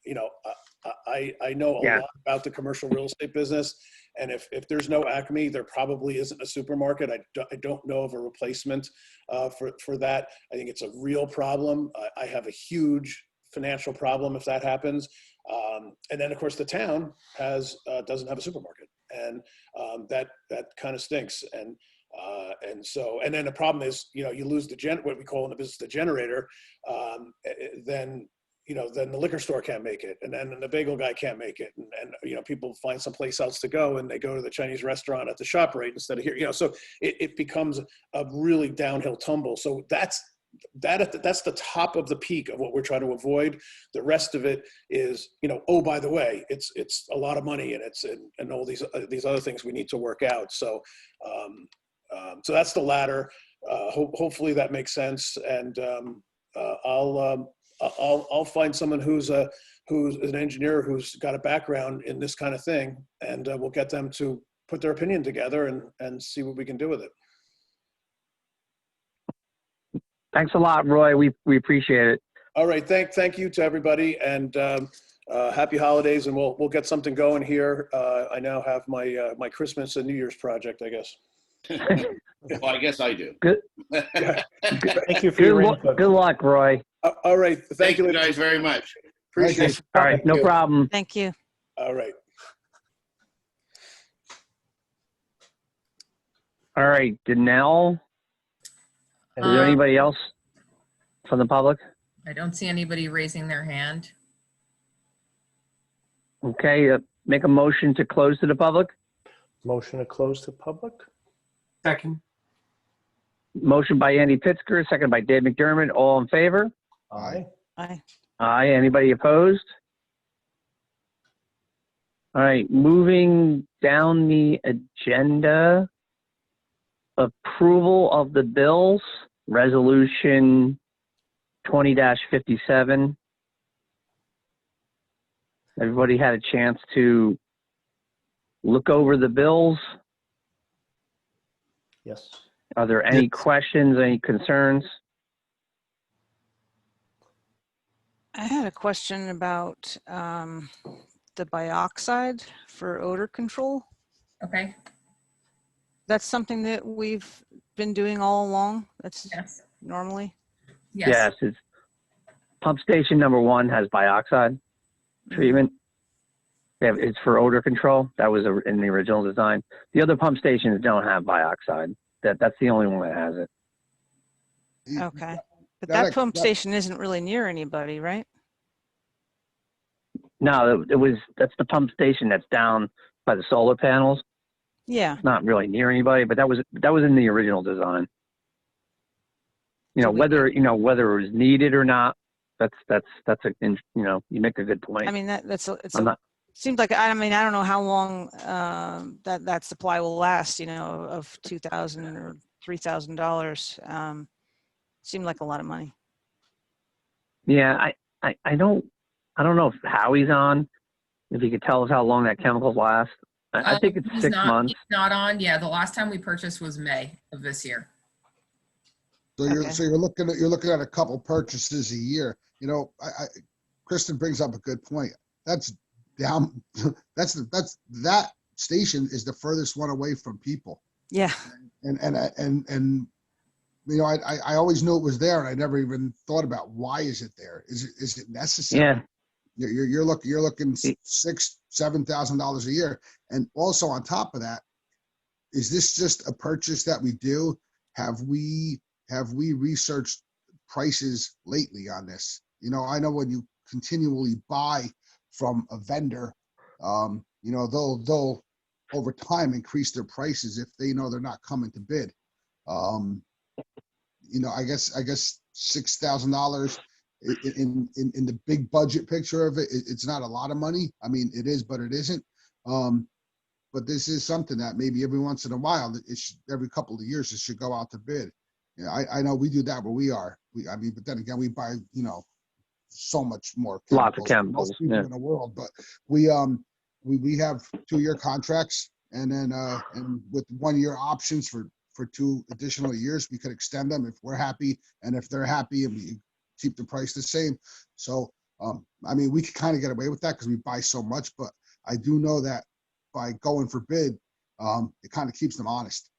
I know a lot about the commercial real estate business. And if there's no Acme, there probably isn't a supermarket. I don't know of a replacement for that. I think it's a real problem. I have a huge financial problem if that happens. And then, of course, the town doesn't have a supermarket, and that kind of stinks. And then the problem is, you lose what we call in the business the generator. Then the liquor store can't make it, and then the bagel guy can't make it, and people find someplace else to go, and they go to the Chinese restaurant at the ShopRite instead of here. So it becomes a really downhill tumble. So that's the top of the peak of what we're trying to avoid. The rest of it is, oh, by the way, it's a lot of money, and all these other things we need to work out. So so that's the latter. Hopefully that makes sense, and I'll find someone who's an engineer who's got a background in this kind of thing, and we'll get them to put their opinion together and see what we can do with it. Thanks a lot, Roy. We appreciate it. All right, thank you to everybody, and happy holidays, and we'll get something going here. I now have my Christmas and New Year's project, I guess. Well, I guess I do. Good. Thank you for your input. Good luck, Roy. All right. Thank you ladies guys and very gentlemen. much. Appreciate it. All right, no Good. problem. Thank you. All right. All right, Danelle, is there Um, anybody else from the public? I don't see anybody raising their hand. Okay, make a motion to close to the public. Motion to close to public? Second. Motion by Andy Pittsger, second by Dave McDermott. All in favor? Aye. Aye. Aye. Anybody opposed? All right, moving down the agenda. Approval of the bills, resolution 20-57. Everybody had a chance to look over the bills. Yes. Are there any questions, any concerns? I had a question about the bioxide for odor control. Okay, That's something that we've been doing all along. That's yes, normally. yes. It's pump station number 1 has bioxide treatment. Yeah, it's for odor control. That was in the original design. The other pump stations don't have bioxide. That's the only one that has it. Okay. But That- that pump that- station isn't really near anybody, right? No, that's the pump station that's down by the solar panels. Yeah. It's not really near anybody, but that was in the original design. So we- Whether it was needed or not, that's you make a good point. I mean, it's I'm not, seems like, I mean, I don't know how long that supply will last, of $2,000 or $3,000. Seemed like a lot of money. yeah, I don't know if Howie's on, if he could tell us how long that chemicals last. I think it's He's 6 months. He's not on. Yeah, the last time we purchased was May of this year. So you're Okay. so you're looking at a couple purchases a year. Kristen brings up a good point. That's down. That station is the furthest one away from people. Yeah. And I always knew it was there, and I never even thought about why is it there? Is it necessary? Yeah. You're looking $6,000-7,000 a year, and also on top of that, is this just a purchase that we do? Have we researched prices lately on this? I know when you continually buy from a vendor, they'll over time increase their prices if they know they're not coming to bid. I guess $6,000 in the big budget picture of it, it's not a lot of money. I mean, it is, but it isn't. But this is something that maybe every once in a while, every couple of years, it should go out to bid. I know we do that where we are. But then again, we buy, so much more Lots of than chemicals, most people yeah. in the world. But we have 2-year contracts, and then and with 1-year options for 2 additional years, we could extend them if we're happy and if they're happy, and we keep the price the same. So we could kind of get away with that because we buy so much. But I do know that by going for bid, it kind of keeps them honest.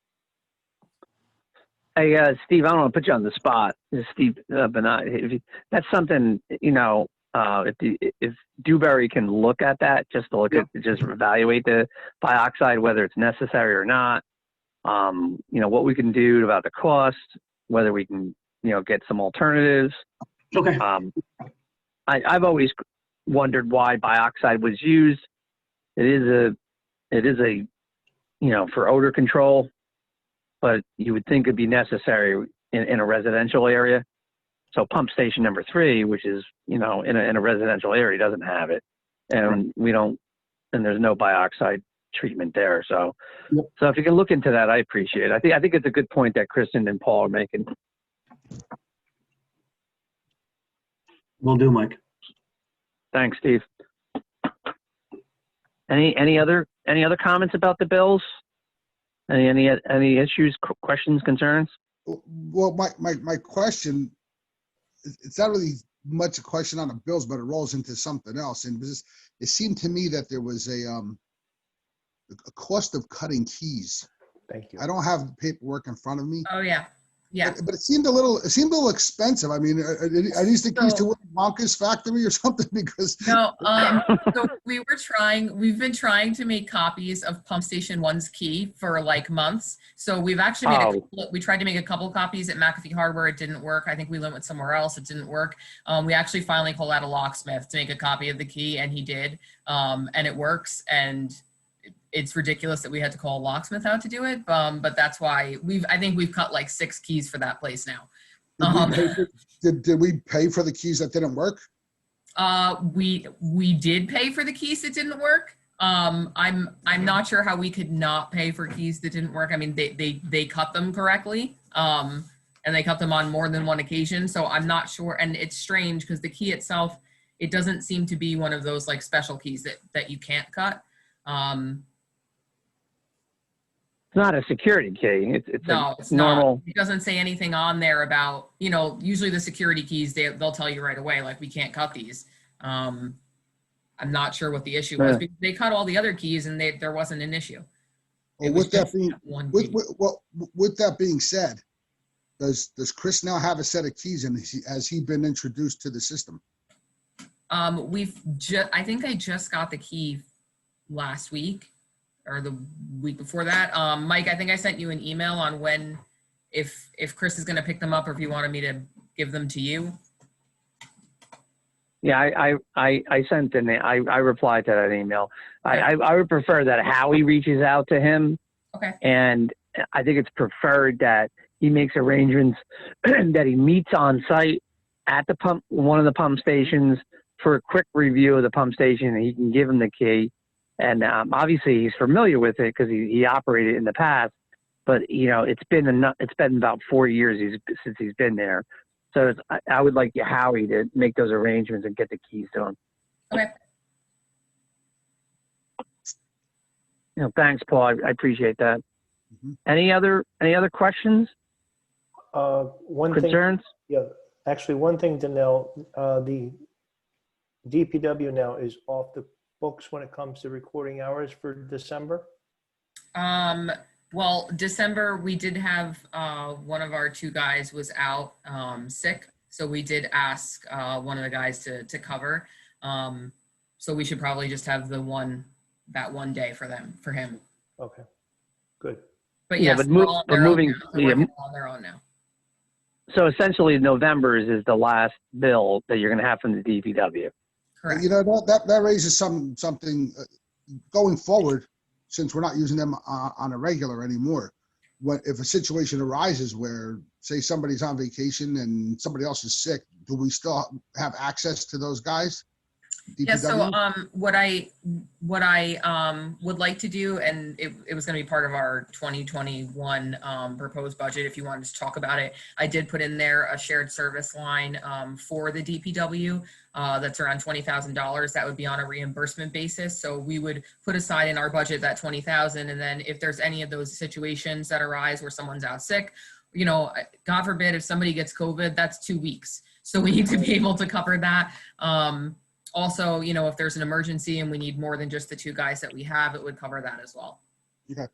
Hey, Steve, I don't want to put you on the spot. This is Steve Bernard. That's something, if Dewberry can look at that, just to look at, just evaluate the dioxide, whether it's necessary or not, what we can do about the cost, whether we can, get some alternatives. Okay. I've always wondered why dioxide was used. It is a, for odor control, but you would think it'd be necessary in a residential area. So pump station number 3, which is, in a residential area, doesn't have it. And and there's no dioxide treatment there. So, So if you can look into that, I appreciate it. I think it's a good point that Kristen and Paul are making. Will do, Mike. Thanks, Steve. Any other comments about the bills? Any issues, questions, concerns? Well, my question, it's not really much a question on the bills, but it rolls into something else. And it seemed to me that there was a cost of cutting keys. Thank you. I don't have the paperwork in front of me. Oh, yeah. Yeah. But it seemed a little expensive. I mean, are these the keys to Wonka's factory or something? Because No, so we've been trying to make copies of Pump Station 1's key for like months. So we've actually we tried to make a couple copies at McAfee Hardware. It didn't work. I think we went somewhere else. It didn't work. We actually finally called out a locksmith to make a copy of the key, and he did. And it works. And it's ridiculous that we had to call a locksmith out to do it. But that's why I think we've cut like 6 keys for that place now. did we pay for the keys that didn't work? We did pay for the keys that didn't work. I'm not sure how we could not pay for keys that didn't work. I mean, they cut them correctly. And they cut them on more than one occasion. So I'm not sure. And it's strange because the key itself, it doesn't seem to be one of those like special keys that you can't cut. It's not a security key. It's Not. normal. It doesn't say anything on there about, usually the security keys, they'll tell you right away, like, we can't cut these. I'm not sure what the issue was. Because they cut all the other keys and there wasn't an issue. Well, with that being said, does Chris now have a set of keys, and has he been introduced to the system? I think I just got the key last week or the week before that. Mike, I think I sent you an email on when, if Chris is going to pick them up or if you wanted me to give them to you. Yeah, I sent I replied to that email. I would prefer that Howie reaches out to him. Okay. And I think it's preferred that he makes arrangements that he meets on site at one of the pump stations for a quick review of the pump station, and he can give him the key. And obviously he's familiar with it because he operated in the past, but it's been about 4 years since he's been there. So I would like Howie to make those arrangements and get the keys to him. Okay. Thanks, Paul. I appreciate that. Mm-hmm. Any other questions? Concerns? Yeah, actually, one thing to know, the DPW now is off the books when it comes to recording hours for December. Well, December, we did have one of our 2 guys was out sick. So we did ask one of the guys to cover. So we should probably just have that one day for him. Okay, good. But yes, but they're all on their own moving, now. They're working on their own now. So essentially November is the last bill that you're going to have from the DPW. Correct. That raises something going forward, since we're not using them on a regular anymore. If a situation arises where, say, somebody's on vacation and somebody else is sick, do we still have access to those guys? DPW? Yeah, so what I would like to do, and it was going to be part of our 2021 proposed budget, if you wanted to talk about it, I did put in there a shared service line for the DPW that's around $20,000. That would be on a reimbursement basis. So we would put aside in our budget that $20,000, and then if there's any of those situations that arise where someone's out sick, God forbid if somebody gets COVID, that's 2 weeks. So we need to be able to cover that. Also, if there's an emergency and we need more than just the 2 guys that we have, it would cover that as well. Okay.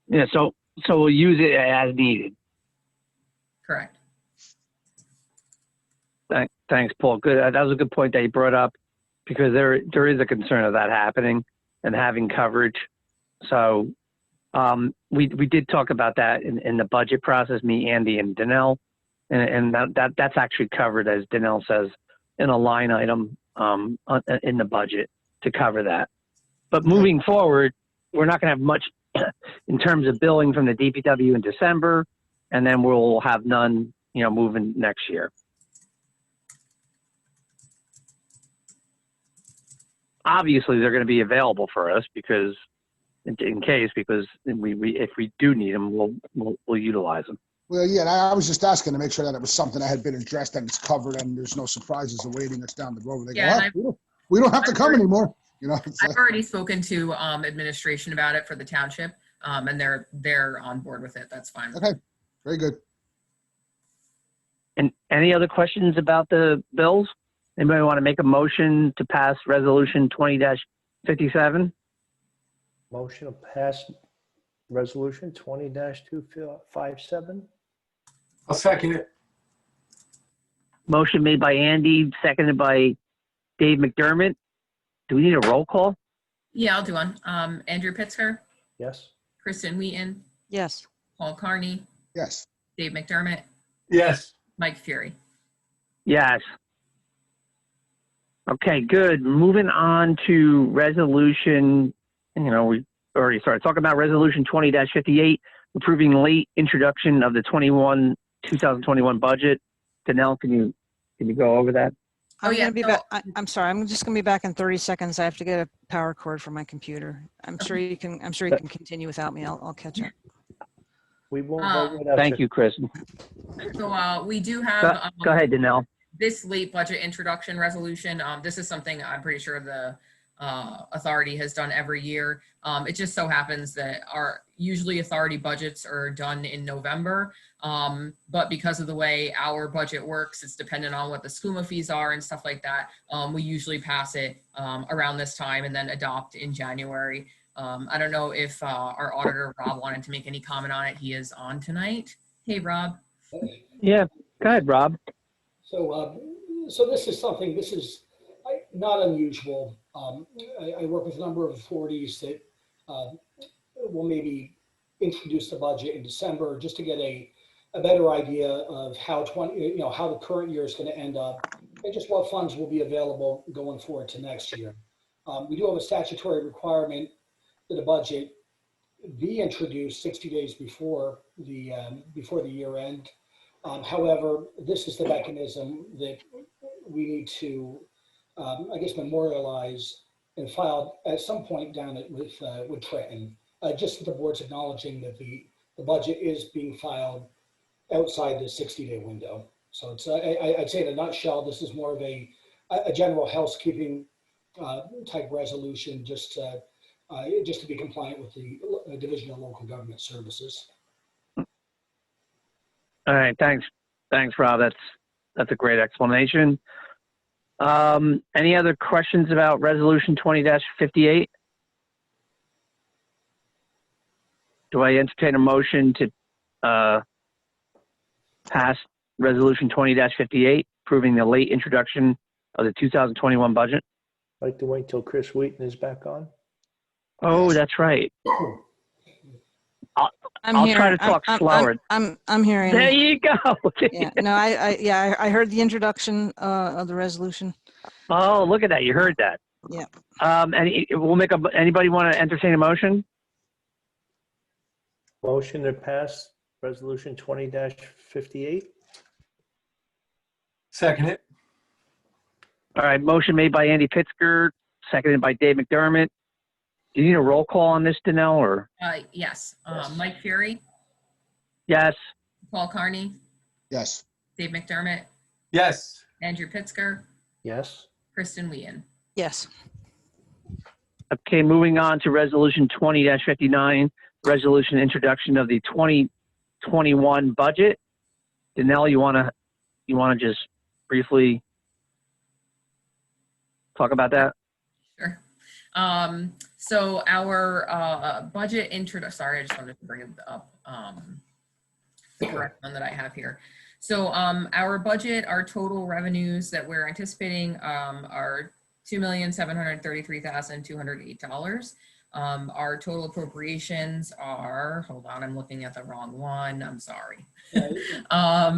Yeah, so we'll use it as needed. Correct. Thanks, Paul. Good. That was a good point that you brought up, because there is a concern of that happening and having coverage. So we did talk about that in the budget process, me, Andy, and Danelle, and that's actually covered, as Danelle says, in a line item in the budget to cover that. But moving forward, we're not going to have much in terms of billing from the DPW in December, and then we'll have none, moving next year. Obviously, they're going to be available for us because if we do need them, we'll utilize them. Well, yeah, and I was just asking to make sure that it was something that had been addressed and it's covered and there's no surprise awaiting us down the road. They go, we don't have to come anymore. I've already spoken to administration about it for the township, and they're on board with it. That's fine. Okay, very good. And any other questions about the bills? Anybody want to make a motion to pass resolution 20-57? Motion to pass resolution 20-257. I'll second it. Motion made by Andy, seconded by Dave McDermott. Do we need a roll call? Yeah, I'll do one. Andrew Pitzer, Yes. Kristen Wheaton, Yes. Paul Carney, Yes. Dave McDermott, Yes. Mike Fury. Yes. Okay, good. Moving on to resolution, we already started talking about resolution 20-58, approving late introduction of the 2021 budget. Danelle, can you go over that? I'm yeah, gonna be so- back. I'm sorry. I'm just gonna be back in 30 seconds. I have to get a power cord for my computer. I'm sure you can continue without me. I'll catch up. We won't vote without Thank you, Chris. So we do Go, have go ahead, Danelle. this late budget introduction resolution. This is something I'm pretty sure the authority has done every year. It just so happens that usually authority budgets are done in November, but because of the way our budget works, it's dependent on what the SCUMA fees are and stuff like that. We usually pass it around this time and then adopt in January. I don't know if our auditor, Rob, wanted to make any comment on it. He is on tonight. Hey, Rob. Yeah, go ahead, Rob. So this is not unusual. I work with a number of authorities that will maybe introduce the budget in December just to get a better idea of how the current year is going to end up and just what funds will be available going forward to next year. We do have a statutory requirement that a budget be introduced 60 days before the year end. However, this is the mechanism that we need to, memorialize and file at some point down with Trenton. Just that the board's acknowledging that the budget is being filed outside the 60-day window. So it's, I'd say in a nutshell, this is more of a general housekeeping type resolution, just to be compliant with the Division of Local Government Services. All right, thanks, Rob. That's a great explanation. Any other questions about resolution 20-58? Do I entertain a motion to pass resolution 20-58, approving the late introduction of the 2021 budget? I'd like to wait till Chris Wheaton is back on. Oh, that's right. I'm I'll here. try to talk slower. I'm hearing. There you go. Yeah. No, I heard the introduction of the resolution. Oh, look at that. You heard that. Yeah. And anybody want to entertain a motion? Motion to pass resolution 20-58. Second it. All right, motion made by Andy Pitzer, seconded by Dave McDermott. Do you need a roll call on this, Danelle, or? Yes. Yes. Mike Fury, Yes. Paul Carney, Yes. Dave McDermott, Yes. Andrew Pitzer, Yes. Kristen Wheaton. Yes. Okay, moving on to resolution 20-59, resolution introduction of the 2021 budget. Danelle, you wanna just briefly talk about that? Sure. So our budget sorry, I just wanted to bring it up, the correct one that I have here. So our budget, our total revenues that we're anticipating are $2,733,208. Our total appropriations are, hold on, I'm looking at the wrong one, I'm sorry. Are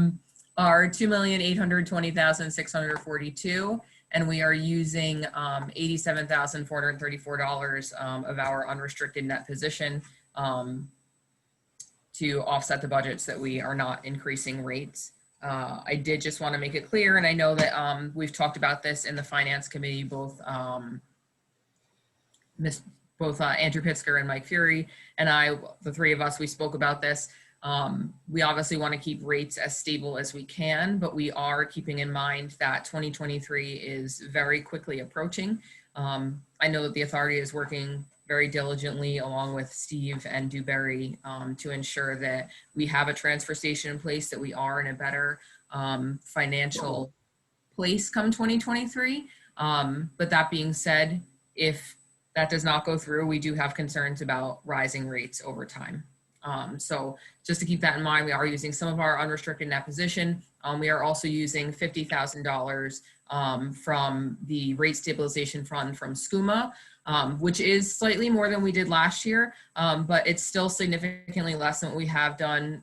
$2,820,642. And we are using $87,434 of our unrestricted net position to offset the budgets that we are not increasing rates. I did just want to make it clear, and I know that we've talked about this in the Finance Committee, both Andrew Pitzer and Mike Fury and I, the three of us, we spoke about this. We obviously want to keep rates as stable as we can, but we are keeping in mind that 2023 is very quickly approaching. I know that the authority is working very diligently along with Steve and Dewberry to ensure that we have a transfer station in place, that we are in a better financial place come 2023. But that being said, if that does not go through, we do have concerns about rising rates over time. So just to keep that in mind, we are using some of our unrestricted net position. We are also using $50,000 from the rate stabilization fund from SCUMA, which is slightly more than we did last year, but it's still significantly less than what we have done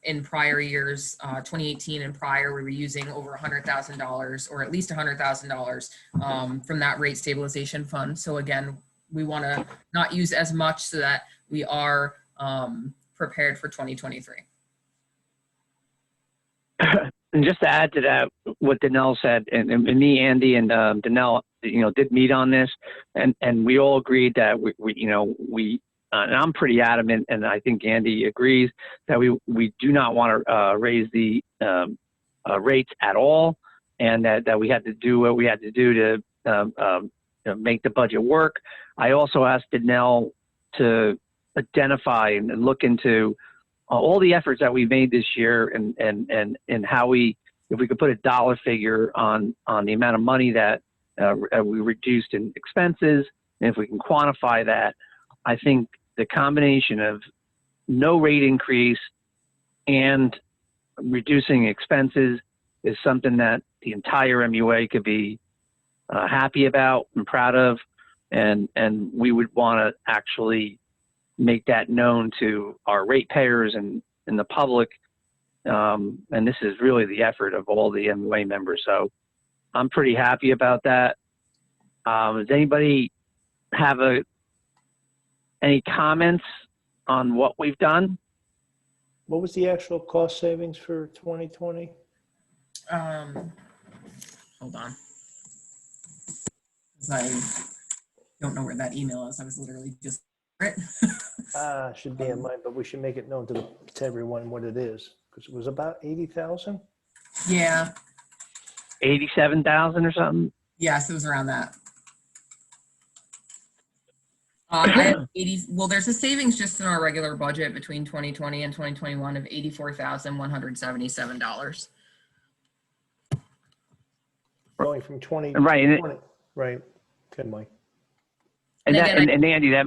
in prior years. 2018 and prior, we were using over $100,000 or at least $100,000 from that rate stabilization fund. So again, we want to not use as much so that we are prepared for 2023. And just to add to that, what Danelle said, and me, Andy, and Danelle, did meet on this, and we all agreed that and I'm pretty adamant, and I think Andy agrees that we do not want to raise the rates at all, and that we had to do what we had to do to make the budget work. I also asked Danelle to identify and look into all the efforts that we made this year and how if we could put a dollar figure on the amount of money that we reduced in expenses, and if we can quantify that, I think the combination of no rate increase and reducing expenses is something that the entire MUA could be happy about and proud of, and we would want to actually make that known to our ratepayers and the public. And this is really the effort of all the MUA members. So I'm pretty happy about that. Does anybody have any comments on what we've done? What was the actual cost savings for 2020? Hold on. 'Cause I don't know where that email is. I was literally just it. Should be in mine, but we should make it known to everyone what it is, because it was about 80,000. Yeah. 87,000 or something? Yes, it was around that. I have 80. Well, there's a savings just in our regular budget between 2020 and 2021 of $84,177. Going from 20. Right. 20, right. Good, Mike. And And again, Andy, that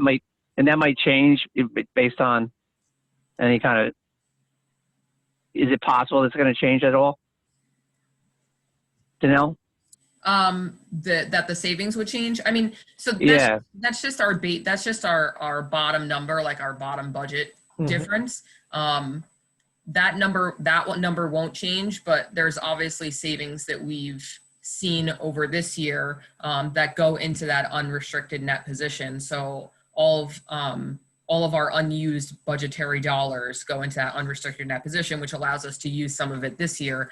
might change based on any kind of. Is it possible it's going to change at all? Danelle? That the savings would change. I mean, so that's just our that's just our bottom number, like our bottom budget difference. That number won't change, but there's obviously savings that we've seen over this year that go into that unrestricted net position. So all of our unused budgetary dollars go into that unrestricted net position, which allows us to use some of it this year.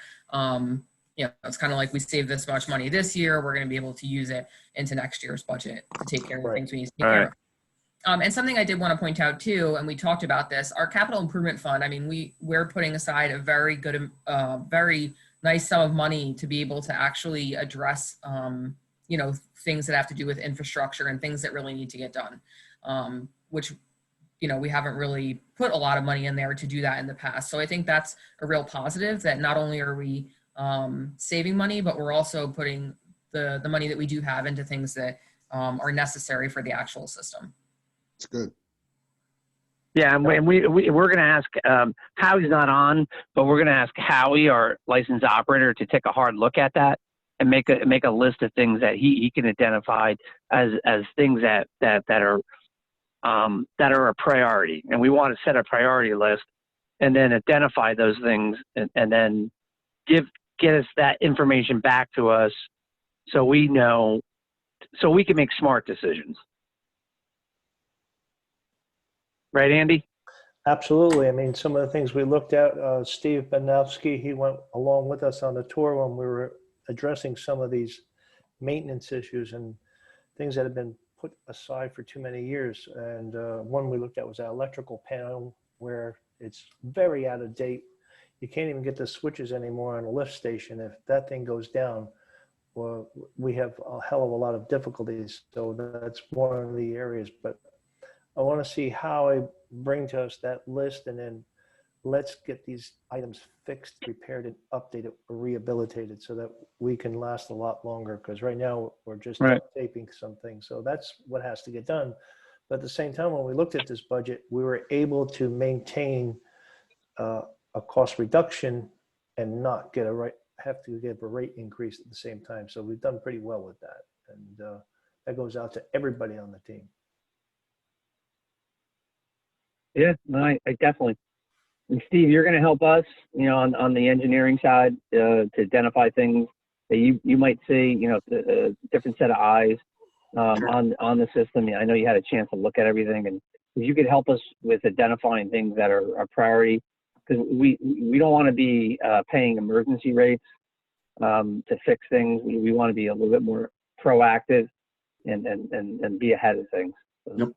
It's kind of like we save this much money this year, we're going to be able to use it into next year's budget to take care of the things we need to take care of. And something I did want to point out too, and we talked about this, our capital improvement fund, I mean, we're putting aside a very good, very nice sum of money to be able to actually address, things that have to do with infrastructure and things that really need to get done, which, we haven't really put a lot of money in there to do that in the past. So I think that's a real positive, that not only are we saving money, but we're also putting the money that we do have into things that are necessary for the actual system. It's good. Yeah, and we're going to ask, Howie's not on, but we're going to ask Howie, our licensed operator, to take a hard look at that and make a list of things that he can identify as things that are a priority. And we want to set a priority list and then identify those things and then get us that information back to us so we know, so we can make smart decisions. Right, Andy? Absolutely. I mean, some of the things we looked at, Steve Banowski, he went along with us on the tour when we were addressing some of these maintenance issues and things that have been put aside for too many years. And one we looked at was that electrical panel, where it's very out of date. You can't even get the switches anymore on a lift station. If that thing goes down, well, we have a hell of a lot of difficulties. So that's one of the areas. But I want to see how I bring to us that list, and then let's get these items fixed, repaired, and updated or rehabilitated so that we can last a lot longer. Because right now we're just taping some things. So that's what has to get done. But at the same time, when we looked at this budget, we were able to maintain a cost reduction and not get have to give a rate increase at the same time. So we've done pretty well with that. And that goes out to everybody on the team. Yeah, no, I definitely. And Steve, you're going to help us, on the engineering side to identify things that you might see, a different set of eyes on the system. I know you had a chance to look at everything, and if you could help us with identifying things that are a priority, because we don't want to be paying emergency rates to fix things. We want to be a little bit more proactive and be ahead of things. Yep.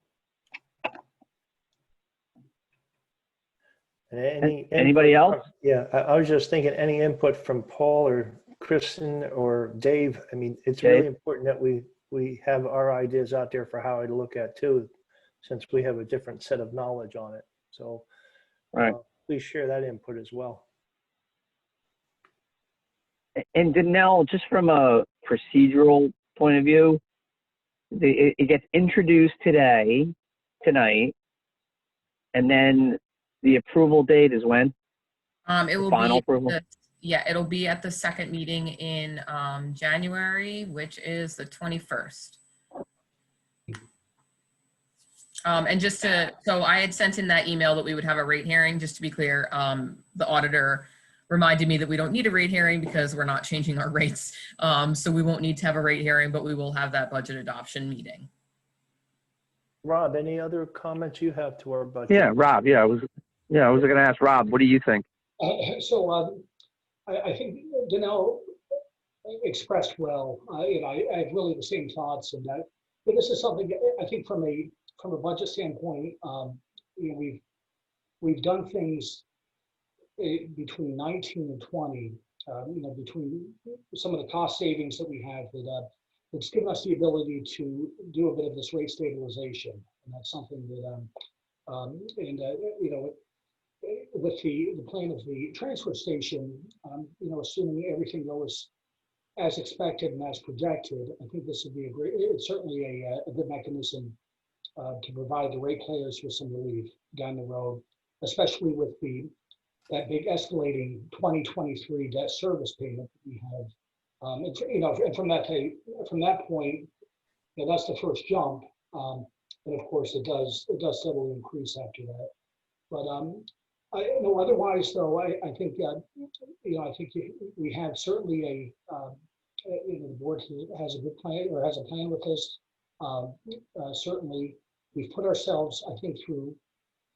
Input Anybody else? Yeah, I was just thinking any input from Paul or Kristen or Dave. I mean, it's Dave? really important that we have our ideas out there for how to look at too, since we have a different set of knowledge on it. So Right. Please share that input as well. And Danelle, just from a procedural point of view, it gets introduced tonight, and then the approval date is when? It will Final be, approval? it'll be at the second meeting in January, which is the 21st. And just so I had sent in that email that we would have a rate hearing, just to be clear, the auditor reminded me that we don't need a rate hearing because we're not changing our rates. So we won't need to have a rate hearing, but we will have that budget adoption meeting. Rob, any other comments you have to our budget? Yeah, Rob. I was going to ask Rob, what do you think? I think Danelle expressed well. I have really the same thoughts in that. But this is something I think from a budget standpoint, we've done things between 19 and 20. Between some of the cost savings that we have it's given us the ability to do a bit of this rate stabilization, and that's something that with the plan of the transfer station, assuming everything goes as expected and as projected, I think this would be it's certainly a good mechanism to provide the rate players with some relief down the road, especially with that big escalating 2023 debt service payment that we have. And from that point, that's the first jump. And of course, it does steadily increase after that. But otherwise, though, I think I think we have certainly the board has a good plan or has a plan with this. Certainly, we've put ourselves, I think, in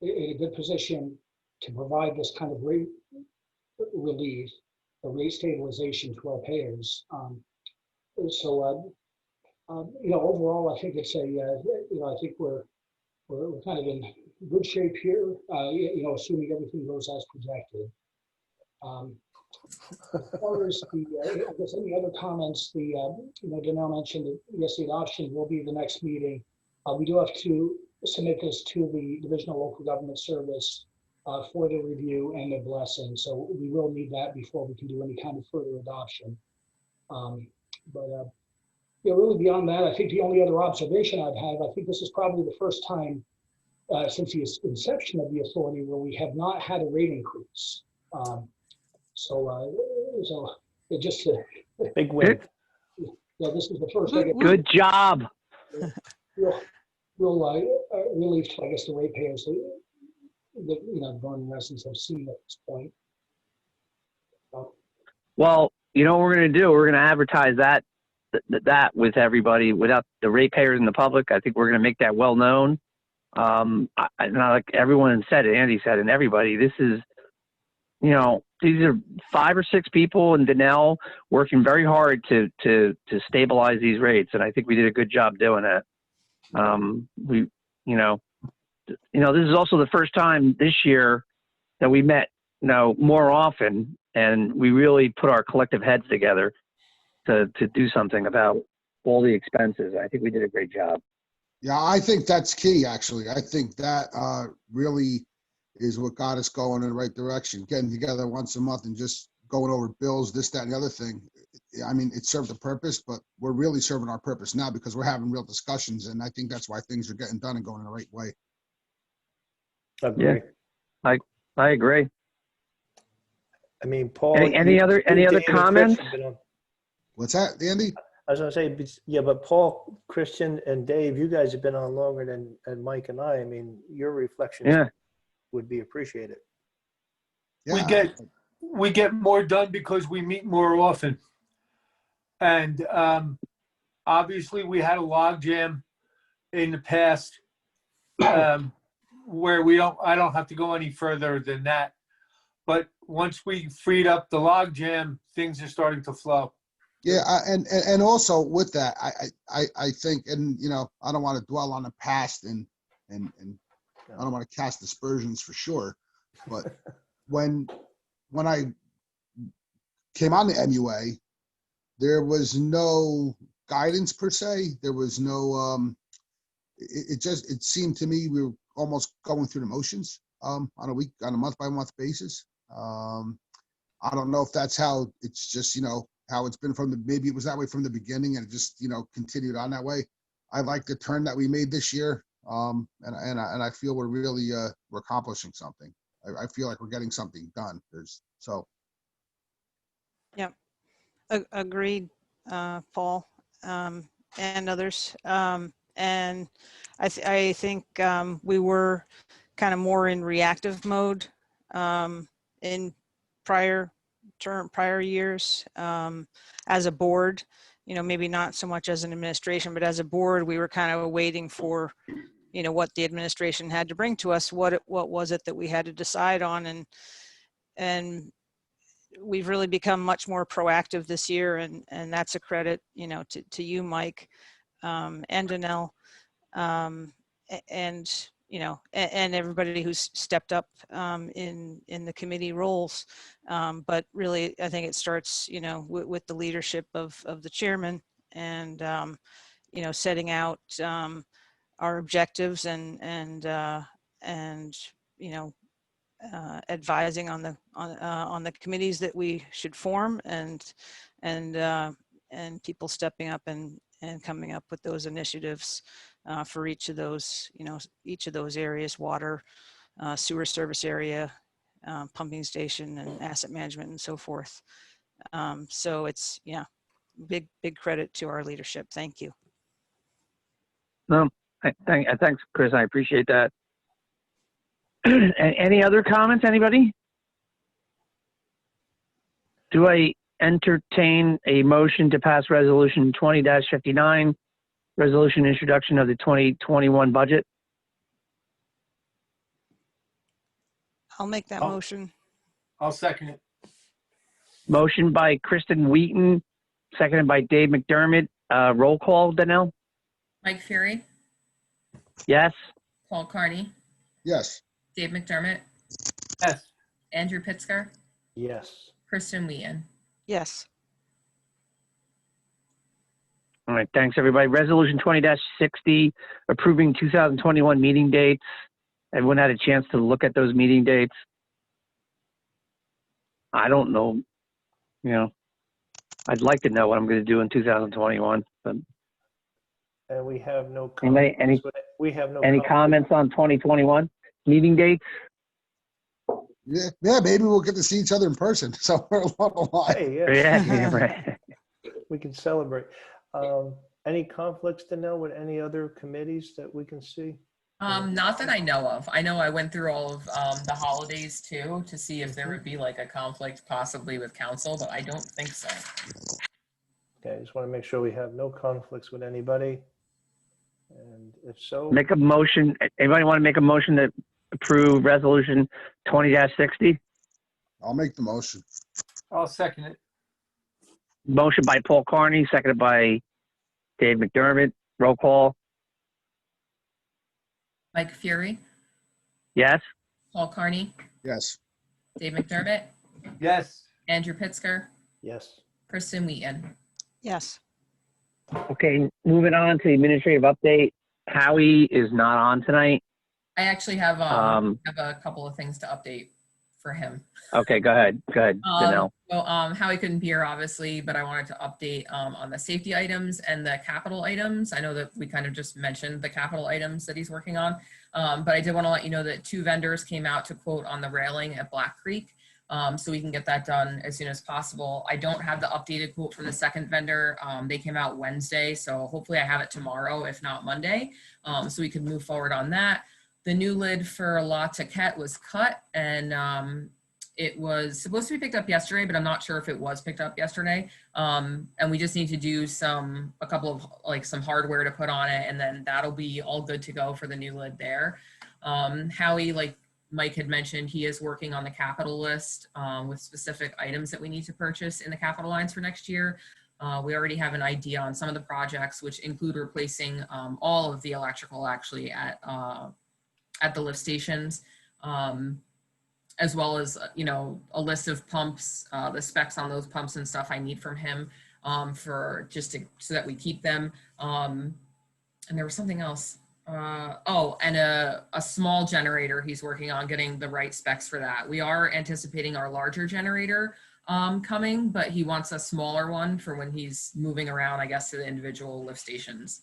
a good position to provide this kind of rate relief, a rate stabilization to our payers. Overall, I think it's I think we're kind of in good shape here. Assuming everything goes as projected. As far as I guess any other comments, Danelle mentioned that yes, the adoption will be the next meeting. We do have to submit this to the Division of Local Government Service for their review and their blessing. So we will need that before we can do any kind of further adoption. Really beyond that, I think the only other observation I'd have, I think this is probably the first time since the inception of the authority where we have not had a rate increase. So it just big win. This is the first. Good job. Real relief to, I guess, the ratepayers that Vernon residents have seen at this point. Well, you know what we're going to do? We're going to advertise that with everybody, without the ratepayers and the public. I think we're going to make that well known. Like everyone said, Andy said, and everybody, this is, these are 5 or 6 people in Danelle working very hard to stabilize these rates, and I think we did a good job doing that. This is also the first time this year that we met, more often, and we really put our collective heads together to do something about all the expenses. I think we did a great job. Yeah, I think that's key, actually. I think that really is what got us going in the right direction. Getting together once a month and just going over bills, this, that, and the other thing. I mean, it served a purpose, but we're really serving our purpose now because we're having real discussions, and I think that's why things are getting done and going the right way. Agree. I agree. I mean, Paul. Any other Dave and comments? Christian been on- What's that, Andy? I was gonna say, yeah, but Paul, Christian, and Dave, you guys have been on longer than Mike and I. I mean, your reflections Yeah. would be appreciated. Yeah, We get more done because we meet more often. And obviously we had a logjam in the past where I don't have to go any further than that. But once we freed up the logjam, things are starting to flow. yeah, and also with that, I think, and you know, I don't want to dwell on the past, and I don't want to cast aspersions for sure, but when I came on the MUA, there was no guidance per se. There was no, it seemed to me we were almost going through the motions on a month by month basis. I don't know if that's how it's just, you know, how it's been maybe it was that way from the beginning and it just, you know, continued on that way. I like the turn that we made this year. And I feel we're really, we're accomplishing something. I feel like we're getting something done. Yep. Agreed, Paul, and others. And I think we were kind of more in reactive mode in prior years as a board. You know, maybe not so much as an administration, but as a board, we were kind of waiting for, you know, what the administration had to bring to us. What was it that we had to decide on, and we've really become much more proactive this year, and that's a credit, you know, to you, Mike, and Danelle, and you know, and everybody who's stepped up in the committee roles. But really, I think it starts, you know, with the leadership of the chairman, and you know, setting out our objectives and you know, advising on the committees that we should form, and people stepping up and coming up with those initiatives for each of those, you know, each of those areas: water, sewer service area, pumping station, and asset management, and so forth. So it's, yeah, big credit to our leadership. Thank you. No, thanks, Chris. I appreciate that. Any other comments, anybody? Do I entertain a motion to pass resolution 20-59, resolution introduction of the 2021 budget? I'll make that motion. I'll second it. Motion by Kristen Wheaton, seconded by Dave McDermott. Roll call, Danelle? Mike Fury, Yes? Paul Carney, Yes. Dave McDermott, Yes. Andrew Pitzker, Yes. Kristen Wheaton. Yes. All right, thanks, everybody. Resolution 20-60, approving 2021 meeting dates. Everyone had a chance to look at those meeting dates. I don't know, you know, I'd like to know what I'm going to do in 2021, but And we have no Anybody- comments. We have no any comments on 2021 meeting dates? Yeah, maybe we'll get to see each other in person somewhere along the line. Hey, yes. Yeah, right. We can celebrate. Any conflicts to know with any other committees that we can see? Not that I know of. I know I went through all of the holidays too to see if there would be like a conflict possibly with council, but I don't think so. Okay, I just want to make sure we have no conflicts with anybody. And if so, Make a motion. Anybody want to make a motion to approve resolution 20-60? I'll make the motion. I'll second it. Motion by Paul Carney, seconded by Dave McDermott. Roll call. Mike Fury, Yes? Paul Carney, Yes. Dave McDermott, Yes. Andrew Pitzker, yes. Kristen Wheaton. Yes. Okay, moving on to the administrative update. Howie is not on tonight. I actually have a couple of things to update for him. Okay, go ahead. Go ahead, Danelle. Howie couldn't be here, obviously, but I wanted to update on the safety items and the capital items. I know that we kind of just mentioned the capital items that he's working on, but I did want to let you know that 2 vendors came out to quote on the railing at Black Creek, so we can get that done as soon as possible. I don't have the updated quote from the second vendor. They came out Wednesday, so hopefully I have it tomorrow, if not Monday, so we can move forward on that. The new lid for La Taquette was cut, and it was supposed to be picked up yesterday, but I'm not sure if it was picked up yesterday. And we just need to do a couple of some hardware to put on it, and then that'll be all good to go for the new lid there. Howie, like Mike had mentioned, he is working on the capital list with specific items that we need to purchase in the capital lines for next year. We already have an idea on some of the projects, which include replacing all of the electrical actually at the lift stations. As well as, a list of pumps, the specs on those pumps and stuff I need from him so that we keep them. And there was something else. And a small generator he's working on, getting the right specs for that. We are anticipating our larger generator coming, but he wants a smaller one for when he's moving around, I guess, to the individual lift stations.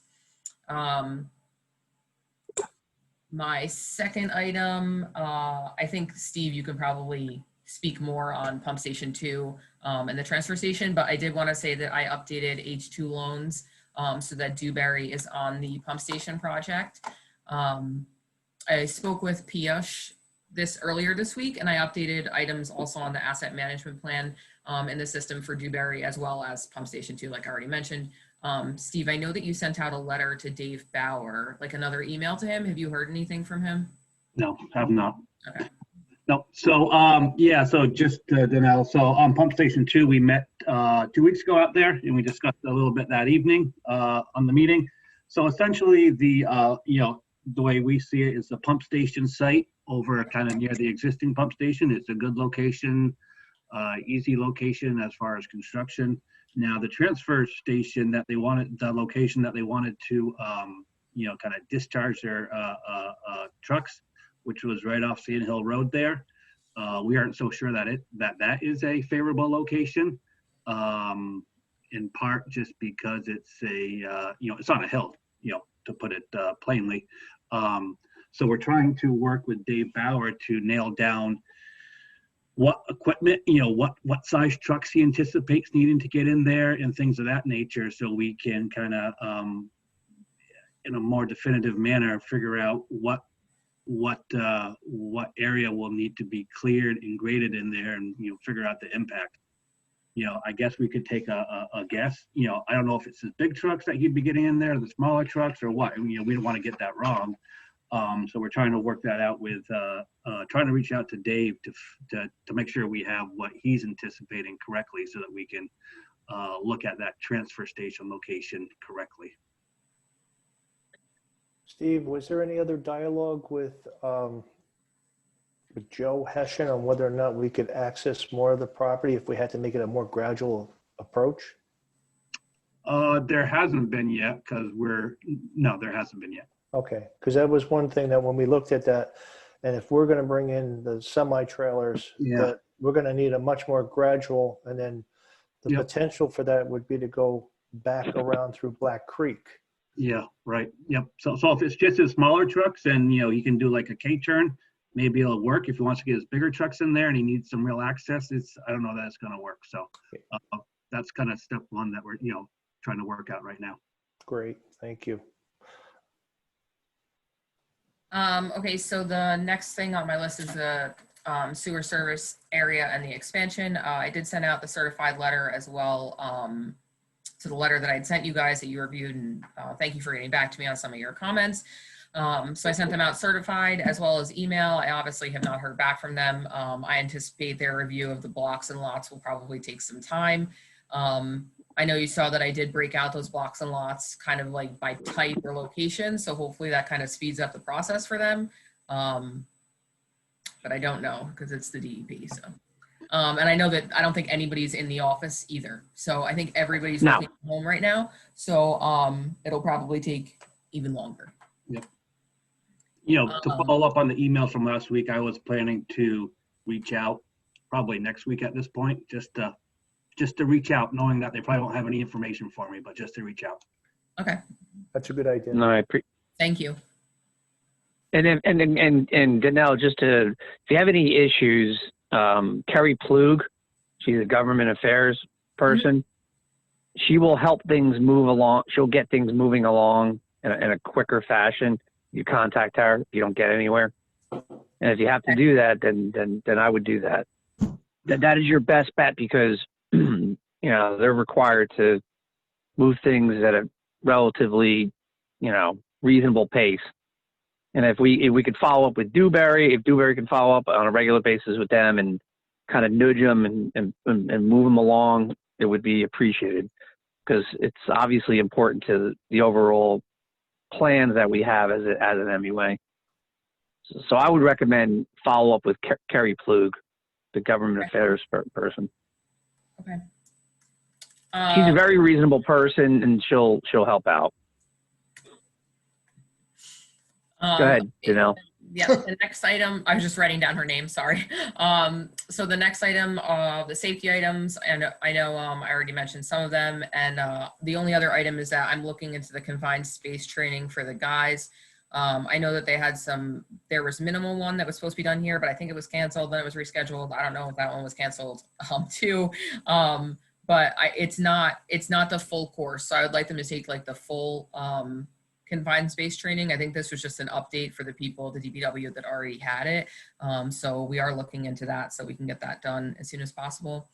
My second item, I think, Steve, you could probably speak more on Pump Station 2 and the transfer station, but I did want to say that I updated H2 loans so that Dewberry is on the pump station project. I spoke with Piyush earlier this week, and I updated items also on the asset management plan in the system for Dewberry as well as Pump Station 2, like I already mentioned. Steve, I know that you sent out a letter to Dave Bauer, like another email to him. Have you heard anything from him? No, have not. Okay. No. So, so just Danelle, so on Pump Station 2, we met 2 weeks ago out there, and we discussed a little bit that evening on the meeting. So essentially the way we see it is the pump station site over kind of near the existing pump station. It's a good location, easy location as far as construction. Now the transfer station that they wanted, the location that they wanted to, kind of discharge their trucks, which was right off Sand Hill Road there. We aren't so sure that is a favorable location, in part just because it's it's on a hill, to put it plainly. So we're trying to work with Dave Bauer to nail down what equipment, what size trucks he anticipates needing to get in there and things of that nature, so we can kind of, in a more definitive manner, figure out what area will need to be cleared and graded in there, and figure out the impact. I guess we could take a guess. I don't know if it's the big trucks that he'd be getting in there, the smaller trucks, or what. We don't want to get that wrong. So we're trying to work that out with, trying to reach out to Dave to make sure we have what he's anticipating correctly, so that we can look at that transfer station location correctly. Steve, was there any other dialogue with Joe Hessian on whether or not we could access more of the property if we had to make it a more gradual approach? There hasn't been yet, there hasn't been yet. Okay, because that was one thing that when we looked at that, and if we're going to bring in the semi-trailers, that we're going to need a much more gradual, and then the potential for that would be to go back around through Black Creek. Yeah, right. Yep. So if it's just his smaller trucks and, he can do like a K-turn, maybe it'll work. If he wants to get his bigger trucks in there and he needs some real access, I don't know that it's going to work. So that's kind of step one that we're, trying to work out right now. Great. Thank you. Okay, so the next thing on my list is the sewer service area and the expansion. I did send out the certified letter as well to the letter that I'd sent you guys that you reviewed, and thank you for getting back to me on some of your comments. So I sent them out certified as well as email. I obviously have not heard back from them. I anticipate their review of the blocks and lots will probably take some time. I know you saw that I did break out those blocks and lots kind of like by type or location. So hopefully that kind of speeds up the process for them. But I don't know because it's the DEP. So, and I know that I don't think anybody's in the office either. So I think everybody's working at home right now. So it'll probably take even longer. Yep. To follow up on the emails from last week, I was planning to reach out probably next week at this point, just to reach out, knowing that they probably won't have any information for me, but just to reach out. Okay, That's a good idea. No, thank you. and Danelle, if you have any issues, Kerry Plug, she's a government affairs person. She will help things move along. She'll get things moving along in a quicker fashion. You contact her if you don't get anywhere. And if you have to do that, then I would do that. That is your best bet because, they're required to move things at a relatively, reasonable pace. And if we could follow up with Dewberry, if Dewberry can follow up on a regular basis with them and kind of nudge them and move them along, it would be appreciated because it's obviously important to the overall plans that we have as an MUA. So I would recommend follow up with Kerry Plug, the government affairs person. Okay. She's a very reasonable person and she'll help out. Go ahead, Janelle. Yeah, the next item, I was just writing down her name, sorry. So the next item, the safety items, and I know I already mentioned some of them, and the only other item is that I'm looking into the confined space training for the guys. I know that there was minimal one that was supposed to be done here, but I think it was canceled, then it was rescheduled. I don't know if that one was canceled too. But it's not the full course, so I would like them to take like the full confined space training. I think this was just an update for the people, the DPW that already had it. So we are looking into that so we can get that done as soon as possible.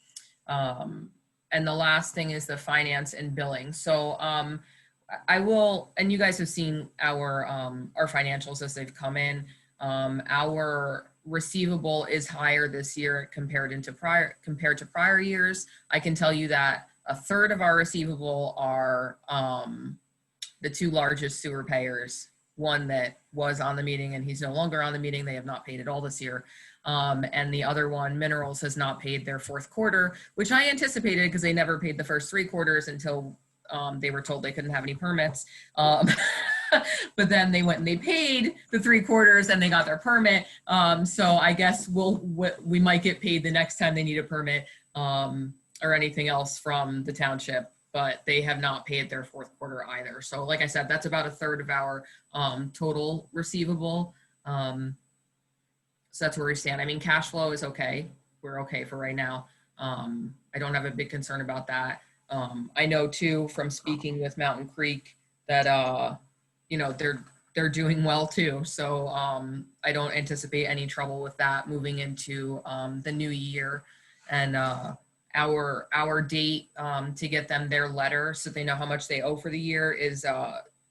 And the last thing is the finance and billing. So I will, and you guys have seen our financials as they've come in. Our receivable is higher this year compared to prior years. I can tell you that a third of our receivable are the two largest sewer payers, one that was on the meeting and he's no longer on the meeting. They have not paid at all this year. And the other one, Minerals, has not paid their fourth quarter, which I anticipated because they never paid the first 3 quarters until they were told they couldn't have any permits. But then they went and they paid the 3 quarters and they got their permit. So I guess we might get paid the next time they need a permit or anything else from the township. But they have not paid their fourth quarter either. So like I said, that's about a third of our total receivable. So that's where we stand. I mean, cash flow is okay. We're okay for right now. I don't have a big concern about that. I know too, from speaking with Mountain Creek that, they're doing well too. So I don't anticipate any trouble with that moving into the new year. And our date to get them their letter so they know how much they owe for the year is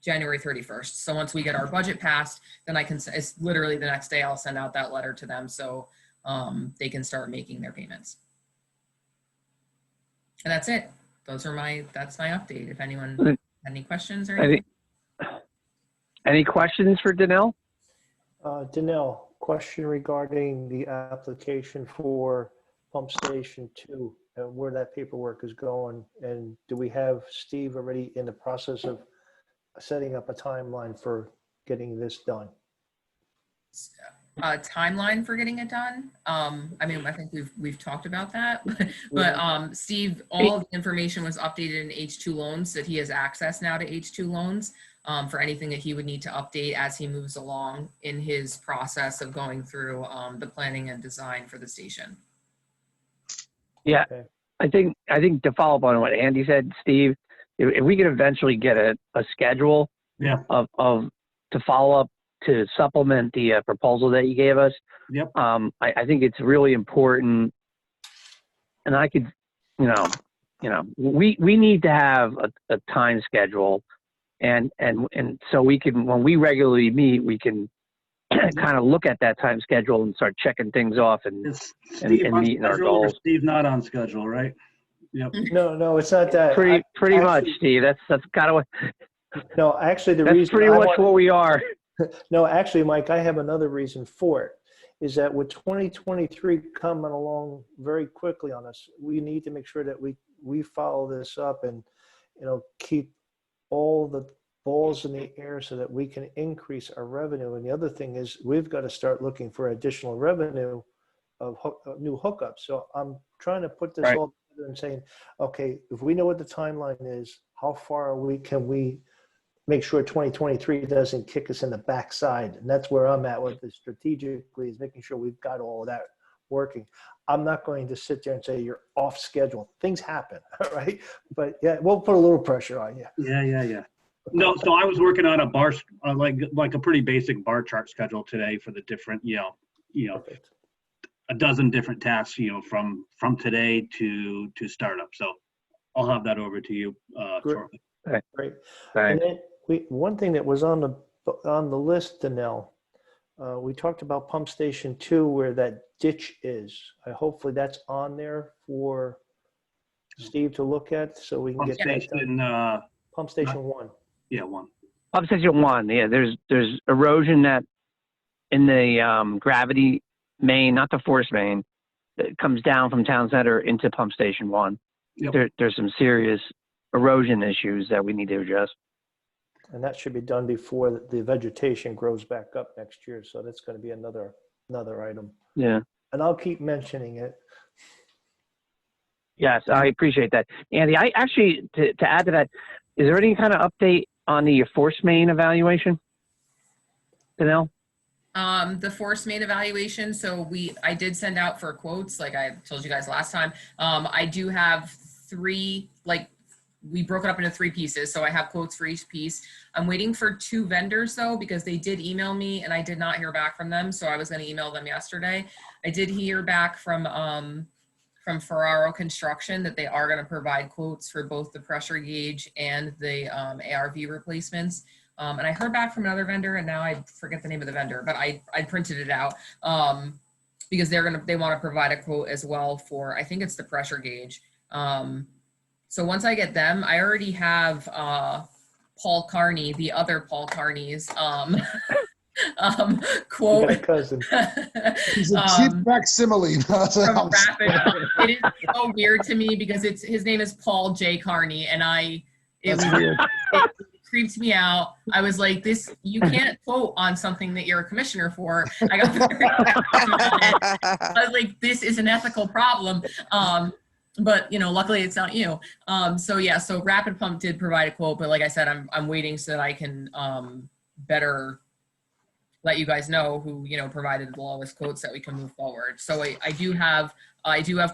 January 31st. So once we get our budget passed, then it's literally the next day I'll send out that letter to them so they can start making their payments. And that's it. That's my update. If anyone had any questions or anything. Any questions for Danelle? Danelle, question regarding the application for Pump Station 2 and where that paperwork is going. And do we have Steve already in the process of setting up a timeline for getting this done? Timeline for getting it done. I mean, I think we've talked about that, but Steve, all of the information was updated in H2 loans that he has access now to H2 loans for anything that he would need to update as he moves along in his process of going through the planning and design for the station. Yeah, Okay. I think to follow up on what Andy said, Steve, if we could eventually get a schedule of to follow up to supplement the proposal that you gave us. Yep. I think it's really important, and I could, we need to have a time schedule, and so we can, when we regularly meet, we can kind of look at that time schedule and start checking things off and meeting our goals. Steve not on schedule, right? Yep. No, it's not that. Pretty much, Steve. That's kind of what. No, actually, That's pretty much what we are. No, actually, Mike, I have another reason for it, is that with 2023 coming along very quickly on us, we need to make sure that we follow this up and, keep all the balls in the air so that we can increase our revenue. And the other thing is we've got to start looking for additional revenue new hookups. So I'm trying to put this Right. all together and saying, okay, if we know what the timeline is, how far can we make sure 2023 doesn't kick us in the backside? And that's where I'm at with it strategically, is making sure we've got all of that working. I'm not going to sit there and say you're off schedule. Things happen, right? But yeah, we'll put a little pressure on you. Yeah. No, so I was working on a like a pretty basic bar chart schedule today for the different, Perfect. a dozen different tasks, from today to startup. So I'll have that over to you Great. shortly. Great. And Thanks. then one thing that was on the list, Danelle, we talked about pump station 2, where that ditch is. Hopefully that's on there for Steve to look at, so we can Pump get that done. station, Pump station 1. yeah, 1. Pump station 1, yeah, there's erosion that in the gravity main, not the force main, that comes down from town center into pump station 1. Yep. There's some serious erosion issues that we need to address. And that should be done before the vegetation grows back up next year. So that's going to be another item. Yeah. And I'll keep mentioning it. Yes, I appreciate that. Andy, I actually, to add to that, is there any kind of update on the force main evaluation? Danelle? The force main evaluation. So I did send out for quotes, like I told you guys last time. I do have 3, we broke it up into 3 pieces. So I have quotes for each piece. I'm waiting for 2 vendors though, because they did email me and I did not hear back from them. So I was going to email them yesterday. I did hear back from Ferraro Construction that they are going to provide quotes for both the pressure gauge and the ARV replacements. And I heard back from another vendor, and now I forget the name of the vendor, but I printed it out because they want to provide a quote as well for, I think it's the pressure gauge. So once I get them, I already have Paul Carney, the other Paul Carney's quote. You got a cousin. He's a cheap facsimile. From Rapid. It is so weird to me because his name is Paul J. Carney, and it creeped me out. I was like, you can't quote on something that you're a commissioner for. I got very I was like, this is an ethical problem. But luckily it's not you. So Rapid Pump did provide a quote, but like I said, I'm waiting so that I can better let you guys know who provided the lowest quotes that we can move forward. So I do have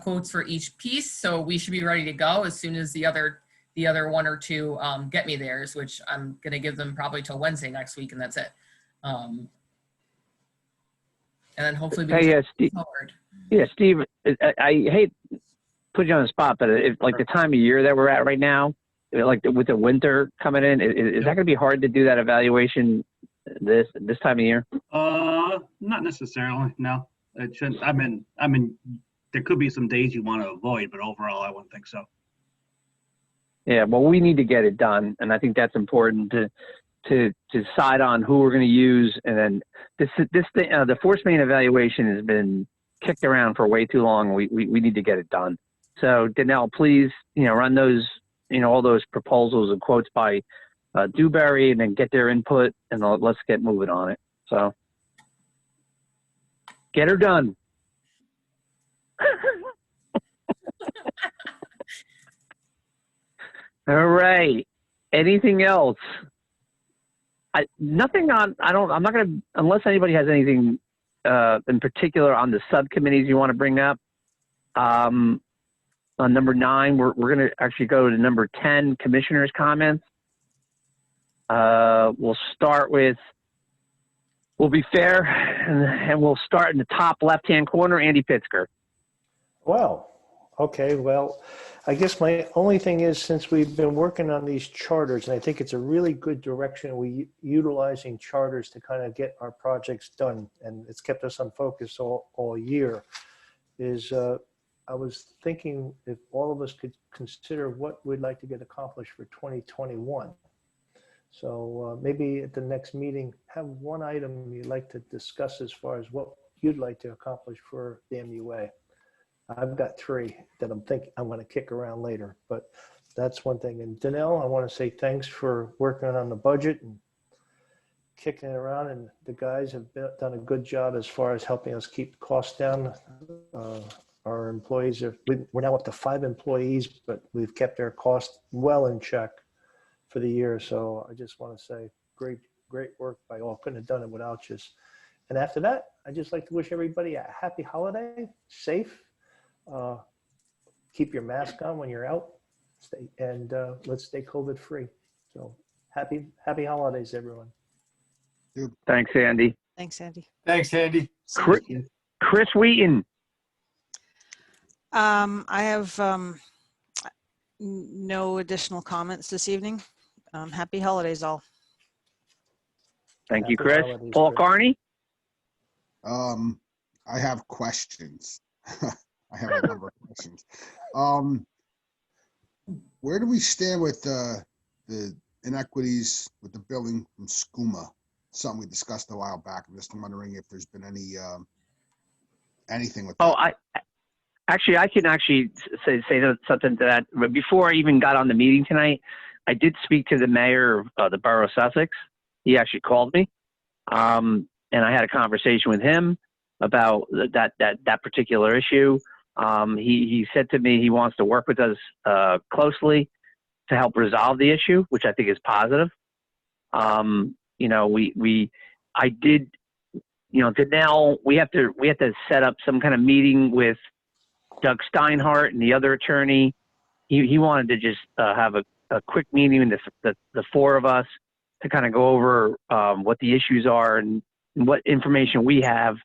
quotes for each piece, so we should be ready to go as soon as the other 1 or 2 get me theirs, which I'm gonna give them probably till Wednesday next week, and that's it. And then hopefully we can move forward. Yeah, Steve, I hate put you on the spot, but if like the time of year that we're at right now, like with the winter coming in, is that gonna be hard to do that evaluation this time of year? Not necessarily. No, it shouldn't. I mean, there could be some days you want to avoid, but overall, I wouldn't think so. Yeah, well, we need to get it done, and I think that's important to decide on who we're going to use. And then the force main evaluation has been kicked around for way too long. We need to get it done. So Danelle, please, run those, all those proposals and quotes by Dewberry, and then get their input, and let's get moving on it. So get her done. All right. Anything else? Nothing on. I'm not gonna, unless anybody has anything in particular on the subcommittees you want to bring up. On number 9, we're gonna actually go to number 10, commissioners' comments. We'll start with. We'll be fair, and we'll start in the top left-hand corner, Andy Pitzker. Wow. Okay. Well, I guess my only thing is, since we've been working on these charters, and I think it's a really good direction, utilizing charters to kind of get our projects done, and it's kept us on focus all year, is I was thinking if all of us could consider what we'd like to get accomplished for 2021. So maybe at the next meeting, have one item you'd like to discuss as far as what you'd like to accomplish for the MUA. I've got 3 that I'm going to kick around later, but that's one thing. And Danelle, I want to say thanks for working on the budget and kicking it around, and the guys have done a good job as far as helping us keep costs down. Our employees we're now up to 5 employees, but we've kept their costs well in check for the year. So I just want to say great work by all. Couldn't have done it without you. And after that, I'd just like to wish everybody a happy holiday, safe. Keep your mask on when you're out, let's stay COVID free. So happy holidays, everyone. Thanks, Andy. Thanks, Andy. Thanks, Andy. Chris Wheaton. I have no additional comments this evening. Happy holidays, all. Thank you, Happy Chris. holidays, Paul Chris. Carney. I have questions. I have a number of questions. Where do we stand with the inequities with the billing from SCUMA? Something we discussed a while back. I'm just wondering if there's been anything with that. Oh, I can actually say something to that. But before I even got on the meeting tonight, I did speak to the mayor of the borough of Sussex. He actually called me, and I had a conversation with him about that particular issue. He said to me he wants to work with us closely to help resolve the issue, which I think is positive. Now we have to set up some kind of meeting with Doug Steinhardt and the other attorney. He wanted to just have a quick meeting with the 4 of us to kind of go over what the issues are and what information we have.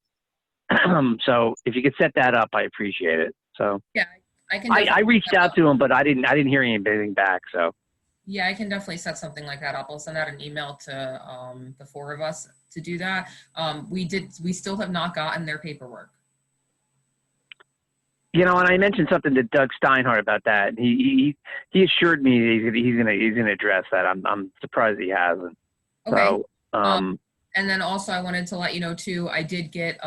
So if you could set that up, I appreciate it. So Yeah, I can. I reached out to him, but I didn't hear anything back. So Yeah, I can definitely set something like that up. I'll send out an email to the 4 of us to do that. We still have not gotten their paperwork. and I mentioned something to Doug Steinhardt about that. And he assured me he's gonna address that. I'm surprised he hasn't. Okay. So And then also I wanted to let you know too, I did get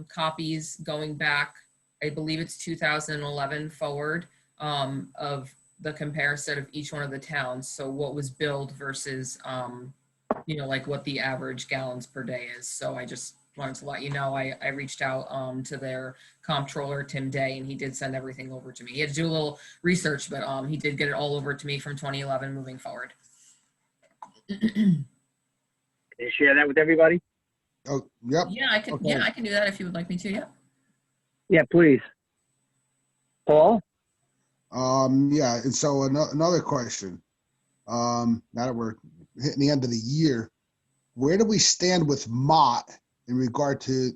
copies going back, I believe it's 2011 forward, of the comparison of each one of the towns. So what was billed versus, like what the average gallons per day is. So I just wanted to let you know, I reached out to their comptroller, Tim Day, and he did send everything over to me. He had to do a little research, but he did get it all over to me from 2011 moving forward. can you share that with everybody? Oh, yep. Yeah, I can. Okay. Yeah, I can do that if you would like me to. Yeah. Yeah, please. Paul? Yeah, and so another question. Now that we're hitting the end of the year, where do we stand with Mott in regard to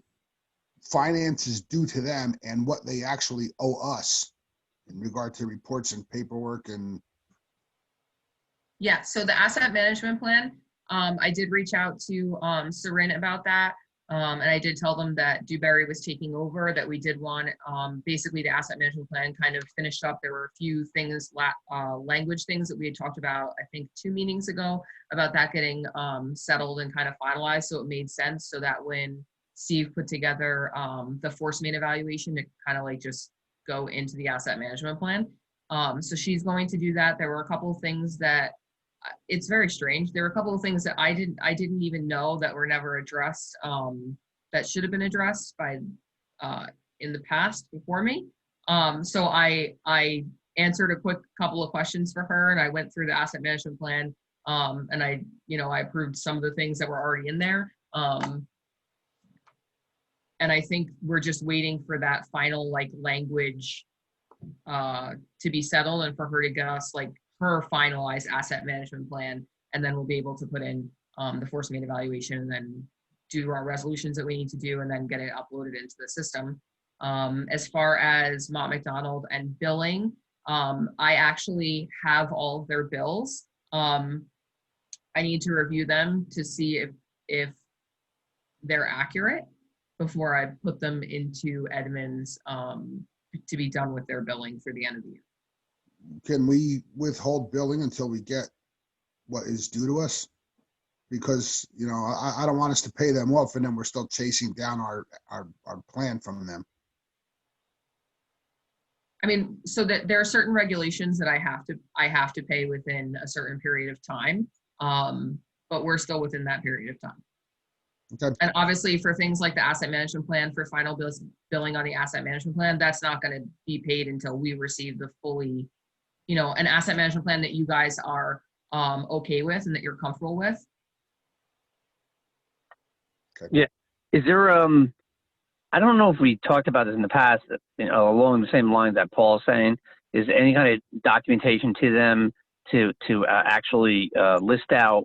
finances due to them and what they actually owe us in regard to reports and paperwork? And Yeah. So the asset management plan, I did reach out to Sarin about that. And I did tell them that Dewberry was taking over, that we did want basically the asset management plan kind of finished up. There were a few things, language things that we had talked about, I think 2 meetings ago, about that getting settled and kind of finalized. So it made sense so that when Steve put together the force main evaluation, to kind of like just go into the asset management plan. So she's going to do that. There were a couple of things that it's very strange. There were a couple of things that I didn't even know that were never addressed, that should have been addressed by in the past before me. So I answered a quick couple of questions for her, and I went through the asset management plan, and I approved some of the things that were already in there. And I think we're just waiting for that final language to be settled and for her to get us her finalized asset management plan, and then we'll be able to put in the force main evaluation and then do our resolutions that we need to do and then get it uploaded into the system. As far as Mott McDonald and billing, I actually have all of their bills. I need to review them to see if they're accurate before I put them into Edmunds to be done with their billing for the end of the year. can we withhold billing until we get what is due to us? Because, I don't want us to pay them off and then we're still chasing down our plan from them. I mean, so that there are certain regulations that I have to pay within a certain period of time, but we're still within that period of time. Okay. And obviously for things like the asset management plan, for final billing on the asset management plan, that's not going to be paid until we receive the fully, an asset management plan that you guys are okay with and that you're comfortable with. Is there, I don't know if we talked about this in the past, along the same lines that Paul's saying, is there any kind of documentation to them to actually list out,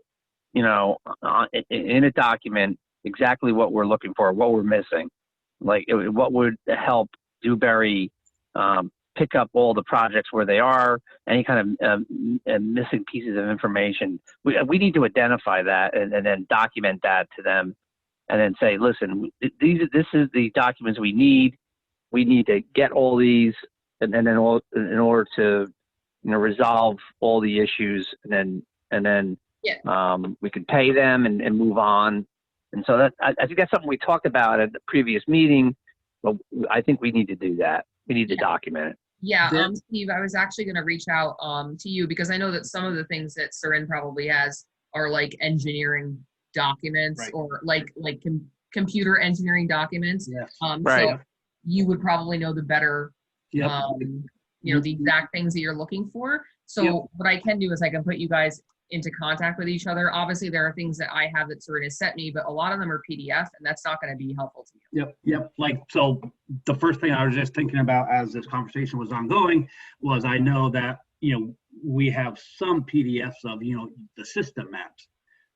in a document exactly what we're looking for, what we're missing? Like, what would help Dewberry pick up all the projects where they are, any kind of missing pieces of information? We need to identify that and then document that to them. And then say, listen, this is the documents we need. We need to get all these, and then in order to, resolve all the issues, and then we can pay them and move on. And so I think that's something we talked about at the previous meeting, but I think we need to do that. We need to document it. Yeah, Steve, I was actually going to reach out to you because I know that some of the things that Surin probably has are like engineering documents, Right. or like computer engineering documents. Yes. Right. So you would probably know the better, Yep. the exact things that you're looking for. So Yep. what I can do is I can put you guys into contact with each other. Obviously there are things that I have that Surin has sent me, but a lot of them are PDF, and that's not going to be helpful to you. Yep. Like, so the first thing I was just thinking about as this conversation was ongoing was, I know that, we have some PDFs of, the system maps.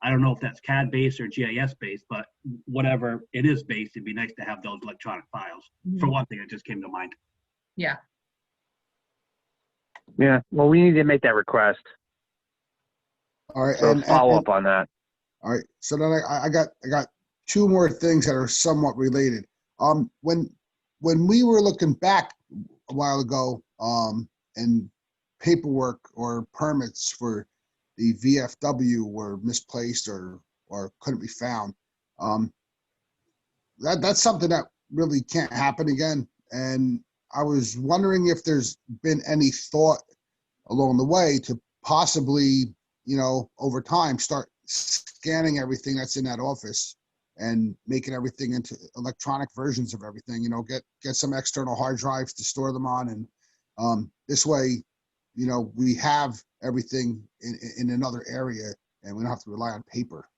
I don't know if that's CAD based or GIS based, but whatever it is based, it'd be nice to have those electronic files. For one thing, it just came to mind. Yeah. Yeah. Well, we need to make that request. All right. So let's follow up on that. All right. So then I got two more things that are somewhat related. When we were looking back a while ago, and paperwork or permits for the VFW were misplaced or couldn't be found. That's something that really can't happen again. And I was wondering if there's been any thought along the way to possibly, over time, start scanning everything that's in that office and making everything into electronic versions of everything, get some external hard drives to store them on. And this way, we have everything in another area and we don't have to rely on paper.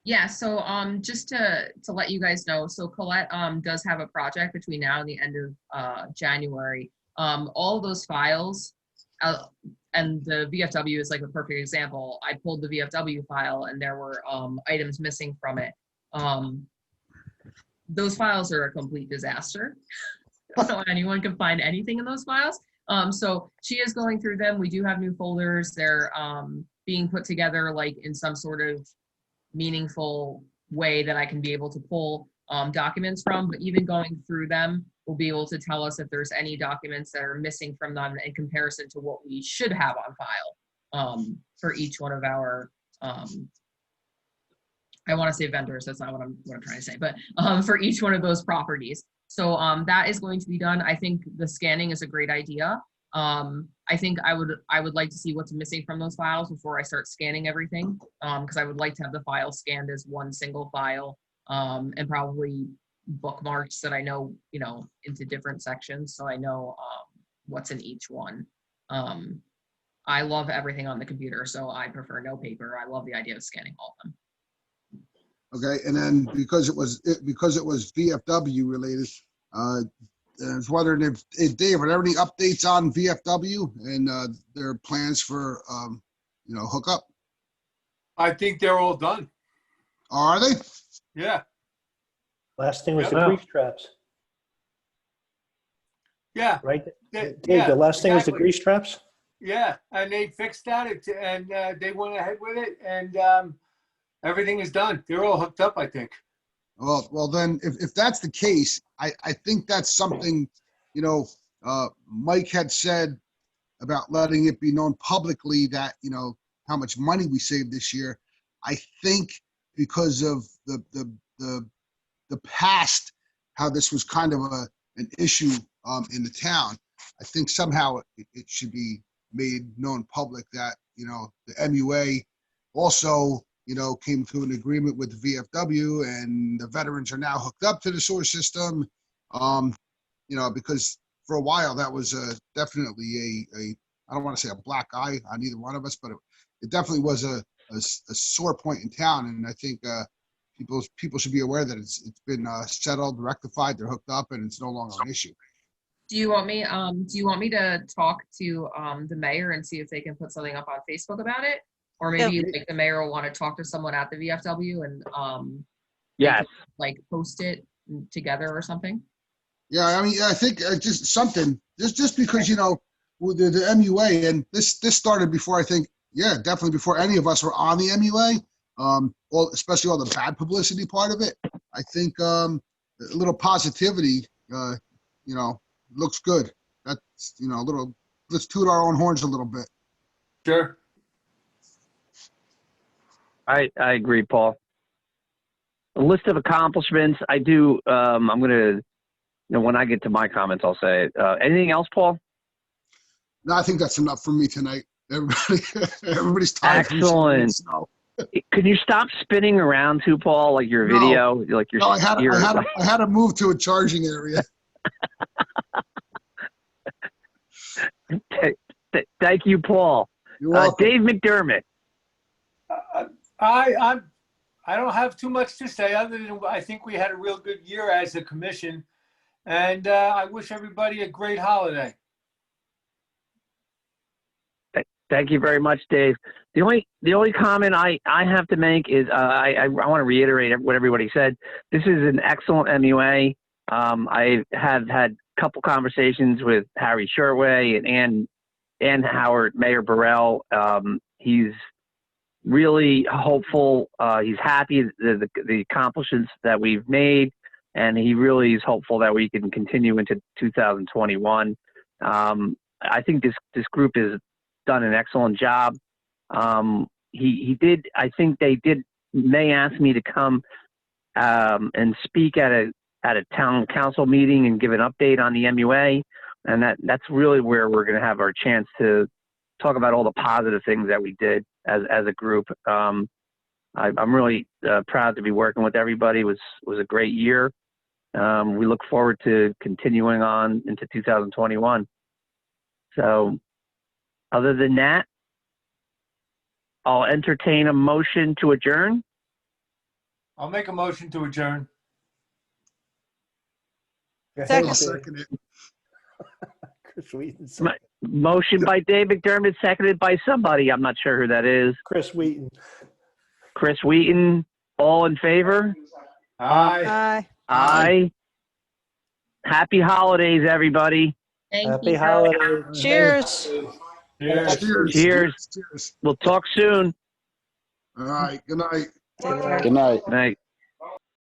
Yeah, so just to let you guys know, so Colette does have a project between now and the end of January. All those files, and the VFW is like a perfect example. I pulled the VFW file and there were items missing from it. Those files are a complete disaster. I don't know if anyone can find anything in those files. So she is going through them. We do have new folders. They're being put together like in some sort of meaningful way that I can be able to pull documents from, but even going through them will be able to tell us if there's any documents that are missing from them in comparison to what we should have on file for each one of our, I want to say vendors, that's not what I'm trying to say, but for each one of those properties. So that is going to be done. I think the scanning is a great idea. I think I would like to see what's missing from those files before I start scanning everything, because I would like to have the file scanned as one single file, and probably bookmarks that I know, into different sections, so I know what's in each one. I love everything on the computer, so I prefer no paper. I love the idea of scanning all of them. Okay, and then because it was VFW related, I was wondering if Dave, are there any updates on VFW and their plans for hookup? I think they're all done. Are they? Yeah. Last thing was the Yeah. grease traps, Yeah. right? They- Dave, yeah, the last thing was the exactly. grease traps? Yeah, and they fixed that, and they went ahead with it, and everything is done. They're all hooked up, I think. Well, then, if that's the case, I think that's something, Mike had said about letting it be known publicly that, how much money we saved this year. I think because of the past, how this was kind of an issue in the town, I think somehow it should be made known public that, the MUA also came to an agreement with the VFW, and the veterans are now hooked up to the sewer system. Because for a while that was definitely I don't want to say a black eye on either one of us, but it definitely was a sore point in town. And I think people should be aware that it's been settled, rectified, they're hooked up, and it's no longer an issue. Do you want me to talk to the mayor and see if they can put something up on Facebook about it? Or maybe like the mayor will want to talk to someone at the VFW and Yes. like post it together or something? Yeah, I mean, I think just something, just because, with the MUA, and this started before, I think, definitely before any of us were on the MUA, especially all the bad publicity part of it. I think a little positivity, looks good. That's, let's toot our own horns a little bit. Sure. I agree, Paul. A list of accomplishments. I do. I'm gonna. When I get to my comments, I'll say it. Anything else, Paul? No, I think that's enough for me tonight. Everybody's tired. Excellent. Can you stop spinning around too, Paul? Like your video, like your. No, I had to move to a charging area. Thank you, Paul. You're welcome. Dave McDermott. I don't have too much to say other than I think we had a real good year as a commission, and I wish everybody a great holiday. Thank you very much, Dave. The only comment I have to make is I want to reiterate what everybody said. This is an excellent MUA. I have had a couple conversations with Harry Shirtway and Howard, Mayor Burrell. He's really hopeful. He's happy the accomplishments that we've made, and he really is hopeful that we can continue into 2021. I think this group has done an excellent job. He did. I think they may ask me to come and speak at a town council meeting and give an update on the MUA, and that's really where we're going to have our chance to talk about all the positive things that we did as a group. I'm really proud to be working with everybody. It was a great year. We look forward to continuing on into 2021. So other than that, I'll entertain a motion to adjourn. I'll make a motion to adjourn. Second. Second it. Chris Wheaton. Motion by Dave McDermott, seconded by somebody. I'm not sure who that is. Chris Wheaton. Chris Wheaton. All in favor? Aye. Aye. Aye. Happy holidays, everybody. Thank Happy you. holidays. Cheers. Cheers. Cheers. Cheers. We'll talk soon. All right. Good night. Take care. Good night. Night.